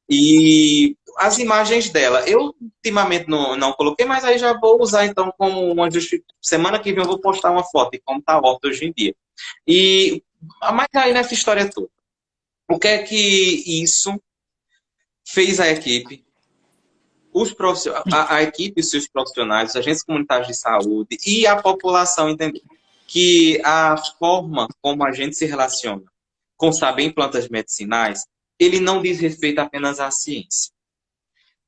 Speaker 2: E as imagens dela, eu ultimamente não coloquei, mas aí já vou usar então como uma justificativa. Semana que vem eu vou postar uma foto de como está a horta hoje em dia. Mas aí nessa história toda, o que é que isso fez a equipe? A equipe e os seus profissionais, os agentes comunitários de saúde e a população entender que a forma como a gente se relaciona com saber em plantas medicinais, ele não diz respeito apenas à ciência.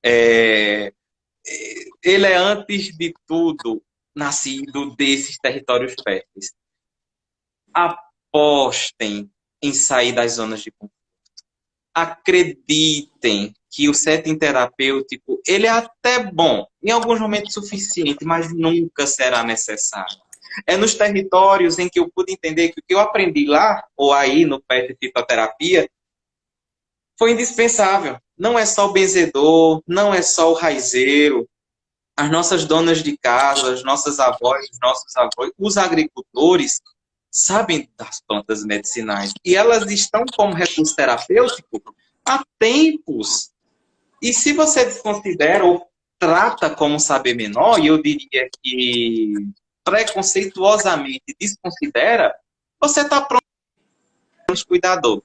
Speaker 2: Ele é, antes de tudo, nascido desses territórios férteis. Apostem em sair das zonas de conforto. Acreditem que o setting terapêutico, ele é até bom, em alguns momentos suficiente, mas nunca será necessário. É nos territórios em que eu pude entender que o que eu aprendi lá, ou aí no PET fitoterapia, foi indispensável. Não é só o benzedor, não é só o raizeiro, as nossas donas de casa, as nossas avós, os nossos avós, os agricultores sabem das plantas medicinais. E elas estão como recurso terapêutico há tempos. E se você desconsidera ou trata como saber menor, e eu diria que preconceituosamente desconsidera, você está pronto para os cuidadores.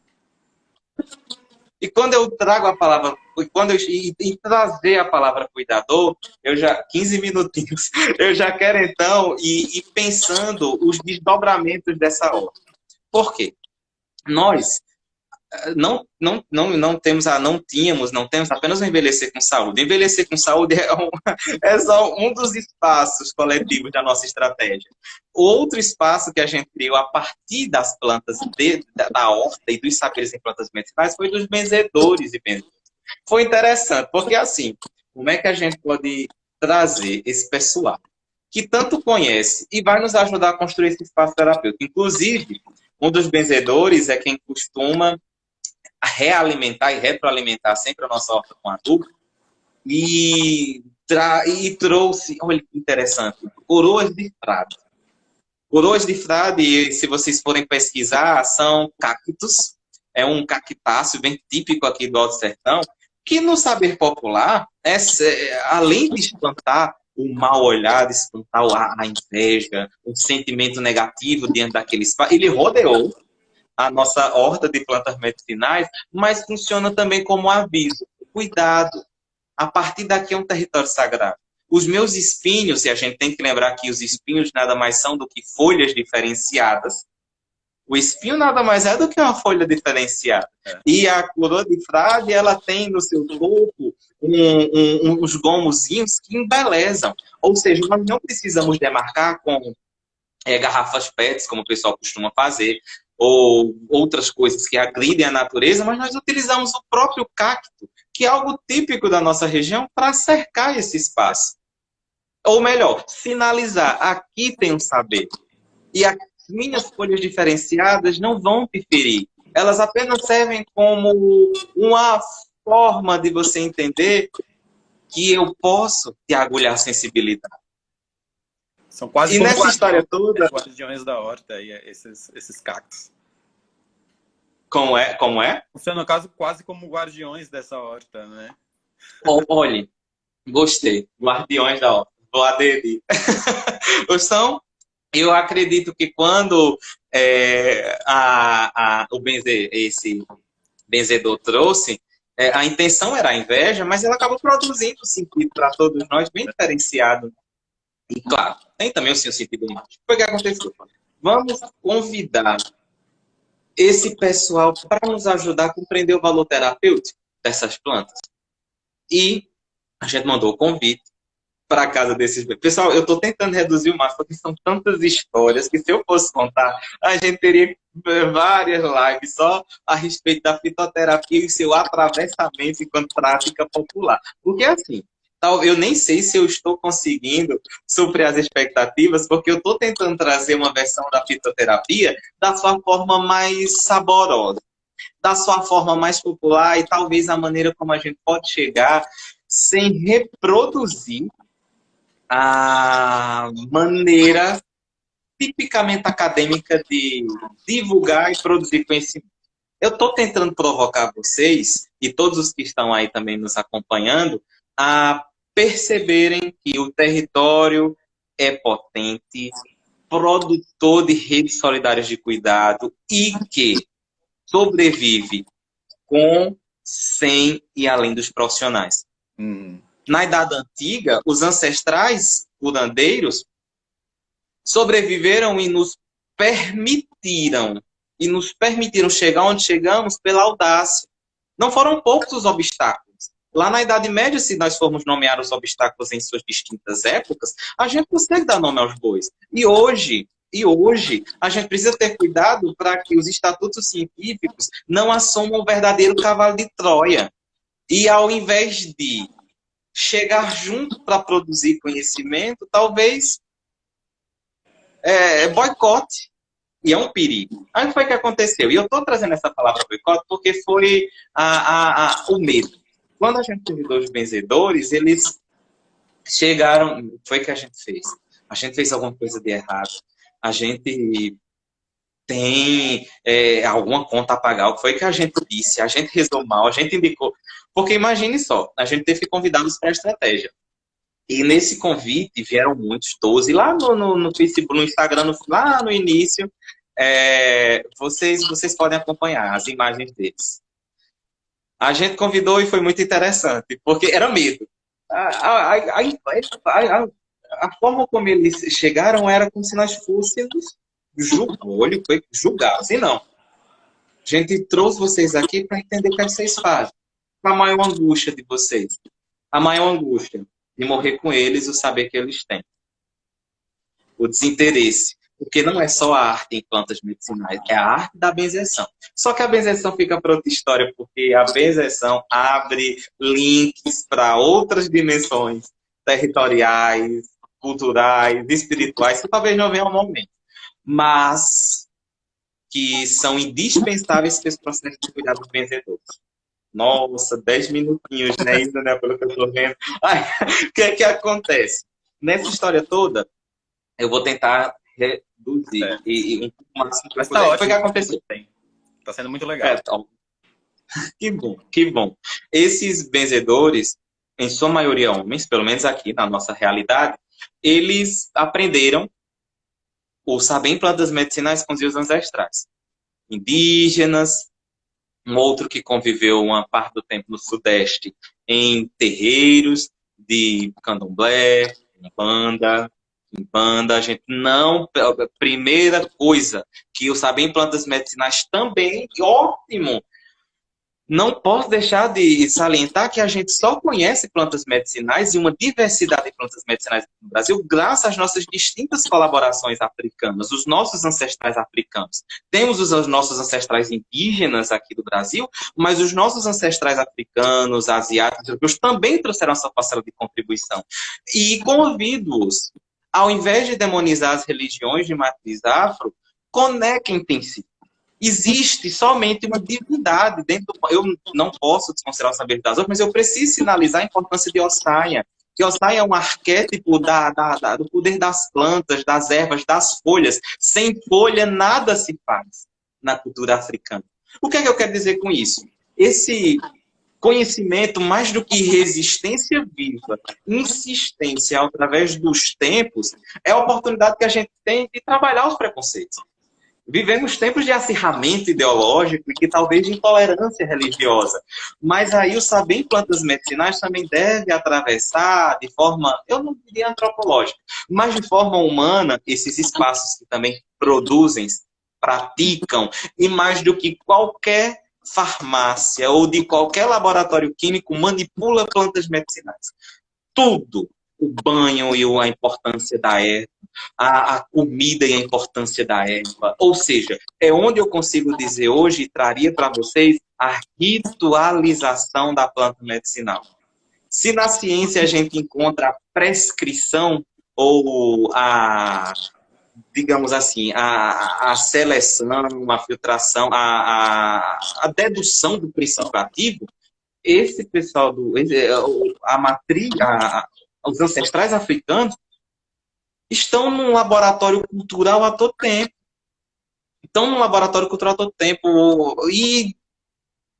Speaker 2: E quando eu trago a palavra, e trazer a palavra cuidador, eu já, 15 minutinhos, eu já quero então ir pensando os desdobramentos dessa obra. Por quê? Nós não temos apenas o envelhecer com saúde. Envelhecer com saúde é só um dos espaços coletivos da nossa estratégia. Outro espaço que a gente criou a partir das plantas da horta e dos saberes em plantas medicinais foi dos benzedores e benzedoras. Foi interessante, porque assim, como é que a gente pode trazer esse pessoal que tanto conhece e vai nos ajudar a construir esse espaço terapêutico? Inclusive, um dos benzedores é quem costuma realimentar e retroalimentar sempre a nossa horta com adubo e trouxe, olha que interessante, coroas de frade. Coroas de frade, se vocês forem pesquisar, são cactos, é um cactáceo bem típico aqui do Alto Sertão, que no saber popular, além de espantar o mal olhado, espantar a inveja, o sentimento negativo diante daquele espaço, ele rodeou a nossa horta de plantas medicinais, mas funciona também como aviso. Cuidado, a partir daqui é um território sagrado. Os meus espinhos, e a gente tem que lembrar que os espinhos nada mais são do que folhas diferenciadas. O espinho nada mais é do que uma folha diferenciada. E a coroa de frade, ela tem no seu corpo uns gomozinhos que embelezam. Ou seja, nós não precisamos demarcar com garrafas PETs, como o pessoal costuma fazer, ou outras coisas que agridem a natureza, mas nós utilizamos o próprio cacto, que é algo típico da nossa região, para cercar esse espaço. Ou melhor, sinalizar, aqui tem um saber. E as minhas folhas diferenciadas não vão te ferir. Elas apenas servem como uma forma de você entender que eu posso te agulhar a sensibilidade.
Speaker 1: São quase
Speaker 2: e nessa história toda,
Speaker 1: guardiões da horta, esses cactos.
Speaker 2: Como é?
Speaker 1: Você, no caso, quase como guardiões dessa horta, né?
Speaker 2: Olhe, gostei. Guardiões da horta. Vou aderir. Eu acredito que quando esse benzedor trouxe, a intenção era a inveja, mas ela acabou produzindo um sentido para todos nós bem diferenciado. E, claro, tem também o seu sentido mágico. Foi o que aconteceu. Vamos convidar esse pessoal para nos ajudar a compreender o valor terapêutico dessas plantas. E a gente mandou o convite para a casa desses... Pessoal, eu estou tentando reduzir o máximo, porque são tantas histórias que, se eu fosse contar, a gente teria várias lives só a respeito da fitoterapia e seu atravessamento enquanto prática popular. Porque, assim, eu nem sei se eu estou conseguindo suprir as expectativas, porque eu estou tentando trazer uma versão da fitoterapia da sua forma mais saborosa, da sua forma mais popular e talvez a maneira como a gente pode chegar sem reproduzir a maneira tipicamente acadêmica de divulgar e produzir conhecimento. Eu estou tentando provocar vocês, e todos os que estão aí também nos acompanhando, a perceberem que o território é potente, produtor de redes solidárias de cuidado e que sobrevive com, sem e além dos profissionais. Na Idade Antiga, os ancestrais curandeiros sobreviveram e nos permitiram chegar onde chegamos pela audácia. Não foram poucos os obstáculos. Lá na Idade Média, se nós formos nomear os obstáculos em suas distintas épocas, a gente consegue dar nome aos bois. E hoje, a gente precisa ter cuidado para que os estatutos científicos não assumam o verdadeiro cavalo de Troia. E ao invés de chegar junto para produzir conhecimento, talvez boicote. E é um perigo. Aí foi o que aconteceu. E eu estou trazendo essa palavra boicote porque foi o medo. Quando a gente convidou os benzedores, eles chegaram... Foi o que a gente fez. A gente fez alguma coisa de errado. A gente tem alguma conta a pagar. O que foi que a gente disse? A gente rezou mal, a gente indicou. Porque imagine só, a gente teve que convidá-los para a estratégia. E nesse convite vieram muitos, 12. Lá no Facebook, no Instagram, lá no início, vocês podem acompanhar as imagens deles. A gente convidou e foi muito interessante, porque era medo. A forma como eles chegaram era como se nós fôssemos julgar. Assim, não. A gente trouxe vocês aqui para entender o que vocês fazem. A maior angústia de vocês. A maior angústia de morrer com eles, o saber que eles têm. O desinteresse. Porque não é só a arte em plantas medicinais, é a arte da benzeção. Só que a benzeção fica para outra história, porque a benzeção abre links para outras dimensões territoriais, culturais, espirituais, que talvez não venha ao momento. Mas que são indispensáveis para esse processo de cuidado dos benzedores. Nossa, 10 minutinhos, né? Ainda, né? Pelo que eu estou vendo. O que é que acontece? Nessa história toda, eu vou tentar reduzir. E
Speaker 1: mas tá ótimo.
Speaker 2: Foi o que aconteceu.
Speaker 1: Tá sendo muito legal.
Speaker 2: Que bom, que bom. Esses benzedores, em sua maioria homens, pelo menos aqui na nossa realidade, eles aprenderam o saber em plantas medicinais com os seus ancestrais. Indígenas, um outro que conviveu uma parte do tempo no Sudeste em terreiros de candomblé, em banda, a gente não... A primeira coisa que o saber em plantas medicinais também, ótimo, não posso deixar de salientar que a gente só conhece plantas medicinais e uma diversidade de plantas medicinais no Brasil graças às nossas distintas colaborações africanas, os nossos ancestrais africanos. Temos os nossos ancestrais indígenas aqui do Brasil, mas os nossos ancestrais africanos, asiáticos, europeus também trouxeram essa parcela de contribuição. E convido-os, ao invés de demonizar as religiões de matriz afro, conectem-se. Existe somente uma divindade dentro do... Eu não posso desconsiderar o saber das outras, mas eu preciso sinalizar a importância de Ossaia. Que Ossaia é um arquétipo do poder das plantas, das ervas, das folhas. Sem folha, nada se faz na cultura africana. O que é que eu quero dizer com isso? Esse conhecimento, mais do que resistência viva, insistência através dos tempos, é a oportunidade que a gente tem de trabalhar os preconceitos. Vivemos tempos de acirramento ideológico e que talvez de intolerância religiosa. Mas aí o saber em plantas medicinais também deve atravessar de forma, eu não diria antropológica, mas de forma humana, esses espaços que também produzem, praticam, e mais do que qualquer farmácia ou de qualquer laboratório químico manipula plantas medicinais. Tudo, o banho e a importância da erva, a comida e a importância da erva. Ou seja, é onde eu consigo dizer hoje, e traria para vocês, a ritualização da planta medicinal. Se na ciência a gente encontra a prescrição ou a, digamos assim, a seleção, a filtração, a dedução do princípio ativo, esse pessoal a matriz, os ancestrais africanos estão num laboratório cultural a todo tempo. Estão num laboratório cultural a todo tempo. E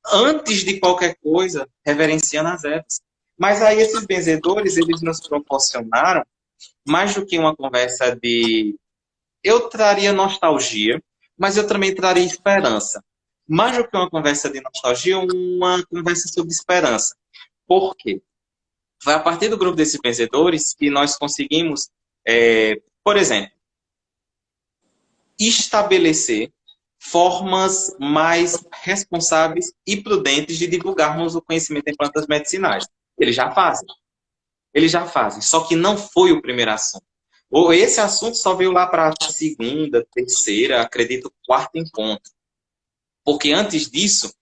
Speaker 2: antes de qualquer coisa, reverenciando as ervas. Mas aí esses benzedores, eles nos proporcionaram mais do que uma conversa de... Eu traria nostalgia, mas eu também traria esperança. Mais do que uma conversa de nostalgia, uma conversa sobre esperança. Por quê? Foi a partir do grupo desses benzedores que nós conseguimos, por exemplo, estabelecer formas mais responsáveis e prudentes de divulgarmos o conhecimento em plantas medicinais. Eles já fazem, só que não foi o primeiro assunto. Ou esse assunto só veio lá para a segunda, terceira, acredito, quarto encontro. Porque antes disso,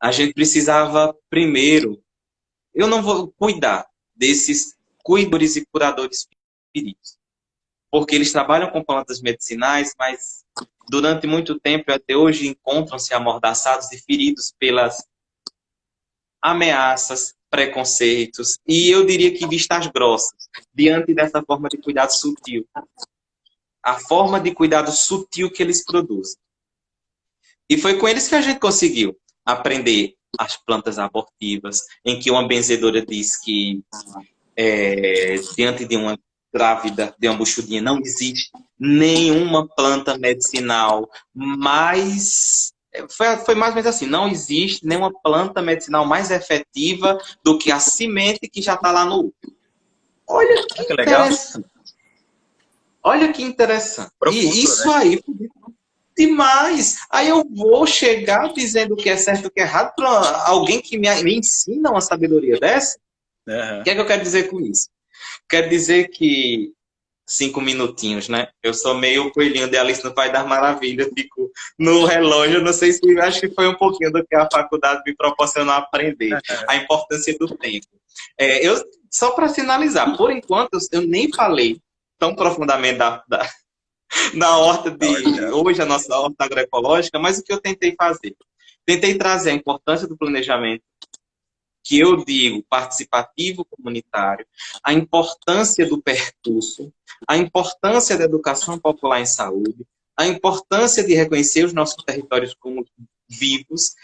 Speaker 2: a gente precisava primeiro, eu não vou cuidar desses cuidadores e curadores feridos, porque eles trabalham com plantas medicinais, mas durante muito tempo, até hoje, encontram-se amordaçados e feridos pelas ameaças, preconceitos, e eu diria que vistas grossas, diante dessa forma de cuidado sutil. A forma de cuidado sutil que eles produzem. E foi com eles que a gente conseguiu aprender as plantas abortivas, em que uma benzedora diz que diante de uma grávida, de uma buchudinha, não existe nenhuma planta medicinal mais... Foi mais ou menos assim, não existe nenhuma planta medicinal mais efetiva do que a semente que já está lá no útero. Olha que interessante. Olha que interessante.
Speaker 1: Profundo,
Speaker 2: e isso,
Speaker 1: né?
Speaker 2: aí, demais. Aí eu vou chegar dizendo o que é certo e o que é errado para alguém que me ensina uma sabedoria dessa?
Speaker 1: Uhum.
Speaker 2: O que é que eu quero dizer com isso? Quero dizer que 5 minutinhos, né? Eu sou meio coelhinho de Alice no País das Maravilhas, fico no relógio, não sei se, acho que foi um pouquinho do que a faculdade me proporcionou aprender, a importância do tempo. Só para finalizar, por enquanto eu nem falei tão profundamente da horta hoje, a nossa horta agroecológica, mas o que eu tentei fazer? Tentei trazer a importância do planejamento, que eu digo participativo comunitário, a importância do percurso, a importância da educação popular em saúde, a importância de reconhecer os nossos territórios como vivos,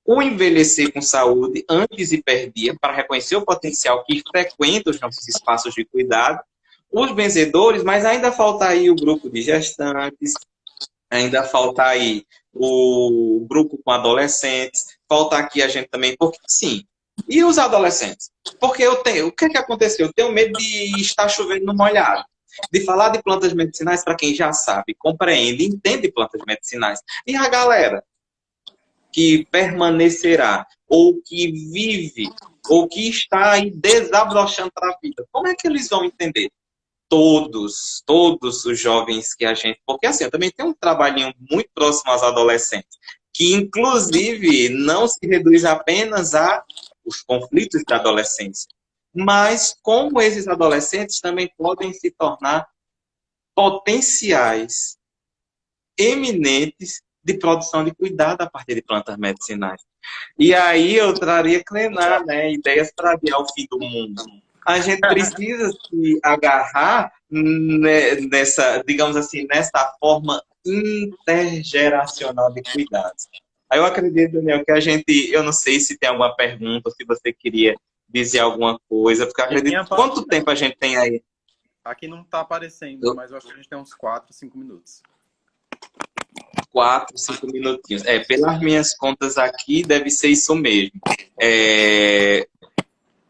Speaker 2: o envelhecer com saúde antes e perdia, para reconhecer o potencial que frequenta os nossos espaços de cuidado, os benzedores, mas ainda falta aí o grupo de gestantes, ainda falta aí o grupo com adolescentes, falta aqui a gente também, porque sim. E os adolescentes? Porque o que aconteceu? Eu tenho medo de estar chovendo no molhado. De falar de plantas medicinais para quem já sabe, compreende, entende plantas medicinais. E a galera que permanecerá, ou que vive, ou que está aí desabrochando para a vida, como é que eles vão entender? Todos os jovens que a gente... Porque assim, eu também tenho um trabalhinho muito próximo aos adolescentes, que inclusive não se reduz apenas a os conflitos da adolescência, mas como esses adolescentes também podem se tornar potenciais eminentes de produção de cuidado a partir de plantas medicinais. E aí eu traria Klenar, né, ideias para adiar o fim do mundo. A gente precisa se agarrar nessa, digamos assim, nessa forma intergeracional de cuidados. Aí eu acredito, Daniel, que a gente, eu não sei se tem alguma pergunta, se você queria dizer alguma coisa, porque eu acredito, quanto tempo a gente tem aí?
Speaker 1: Aqui não está aparecendo, mas eu acho que a gente tem uns 4, 5 minutos.
Speaker 2: 4, 5 minutinhos. Pelas minhas contas aqui, deve ser isso mesmo. Eu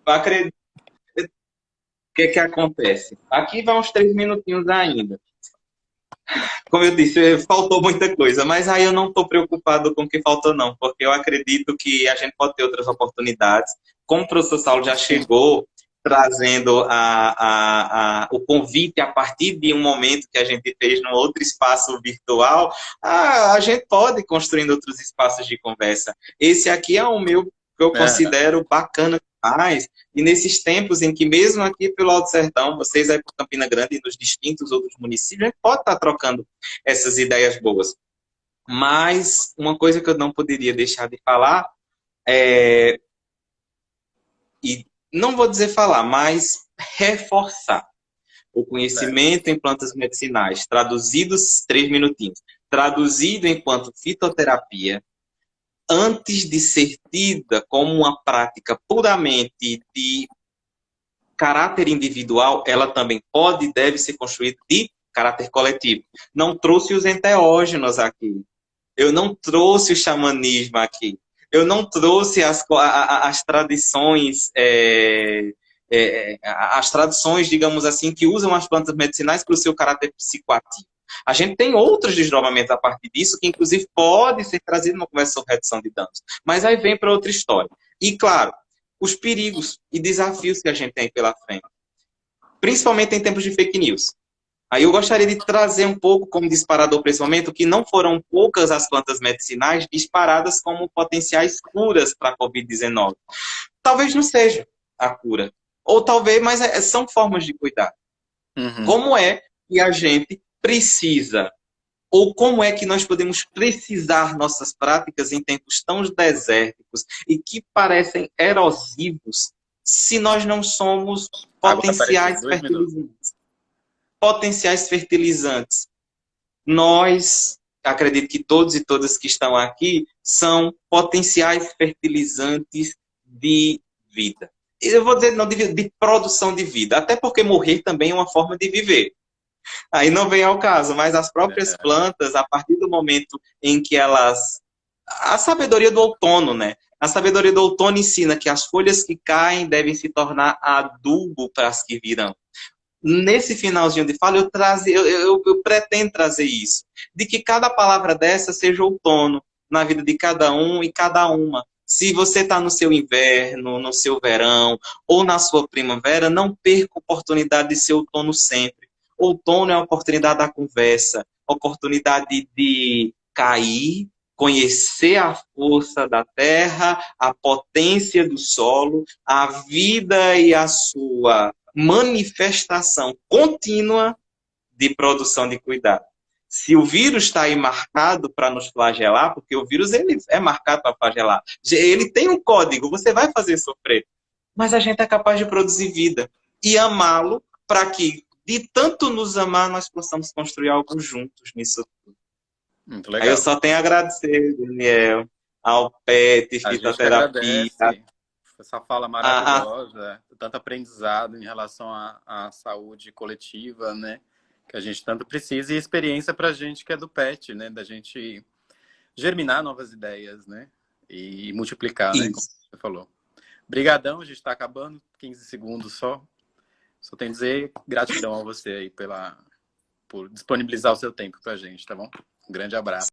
Speaker 2: acredito. O que acontece? Aqui vai uns 3 minutinhos ainda. Como eu disse, faltou muita coisa, mas aí eu não estou preocupado com o que faltou, não, porque eu acredito que a gente pode ter outras oportunidades. Como o professor Saulo já chegou trazendo o convite a partir de um momento que a gente fez num outro espaço virtual, a gente pode ir construindo outros espaços de conversa. Esse aqui é o meu, que eu considero bacana demais, e nesses tempos em que mesmo aqui pelo Alto Sertão, vocês aí por Campina Grande e nos distintos outros municípios, a gente pode estar trocando essas ideias boas. Mas uma coisa que eu não poderia deixar de falar e não vou dizer falar, mas reforçar o conhecimento em plantas medicinais, traduzidos 3 minutinhos, traduzido enquanto fitoterapia, antes de ser tida como uma prática puramente de caráter individual, ela também pode e deve ser construída de caráter coletivo. Não trouxe os enteógenos aqui. Eu não trouxe o xamanismo aqui. Eu não trouxe as tradições, as tradições, digamos assim, que usam as plantas medicinais para o seu caráter psicoativo. A gente tem outros desdobramentos a partir disso, que inclusive pode ser trazido numa conversa sobre redução de danos. Mas aí vem para outra história. E, claro, os perigos e desafios que a gente tem pela frente. Principalmente em tempos de fake news. Aí eu gostaria de trazer um pouco como disparador para esse momento que não foram poucas as plantas medicinais disparadas como potenciais curas para a Covid-19. Talvez não seja a cura. Ou talvez, mas são formas de cuidar. Como é que a gente precisa, ou como é que nós podemos precisar nossas práticas em tempos tão desérticos e que parecem erosivos se nós não somos potenciais fertilizantes? Potenciais fertilizantes. Nós, acredito que todos e todas que estão aqui, são potenciais fertilizantes de vida. Eu vou dizer não de produção de vida, até porque morrer também é uma forma de viver. Aí não vem ao caso, mas as próprias plantas, a partir do momento em que elas... A sabedoria do outono, né? A sabedoria do outono ensina que as folhas que caem devem se tornar adubo para as que virão. Nesse finalzinho de fala, eu pretendo trazer isso. De que cada palavra dessa seja outono na vida de cada um e cada uma. Se você está no seu inverno, no seu verão ou na sua primavera, não perca a oportunidade de ser outono sempre. Outono é a oportunidade da conversa, oportunidade de cair, conhecer a força da terra, a potência do solo, a vida e a sua manifestação contínua de produção de cuidado. Se o vírus está aí marcado para nos flagelar, porque o vírus ele é marcado para flagelar, ele tem um código, você vai fazer sofrer, mas a gente é capaz de produzir vida e amá-lo para que, de tanto nos amar, nós possamos construir algo juntos nisso tudo.
Speaker 1: Muito legal.
Speaker 2: Aí eu só tenho a agradecer, Daniel, ao PET, fitoterapia.
Speaker 1: Essa fala maravilhosa, tanto aprendizado em relação à saúde coletiva, né? Que a gente tanto precisa, e experiência para a gente que é do PET, né? Da gente germinar novas ideias, né? E multiplicar, né? Como você falou. Obrigadão, a gente está acabando, 15 segundos só. Só tenho a dizer gratidão a você aí por disponibilizar o seu tempo para a gente, tá bom? Um grande abraço.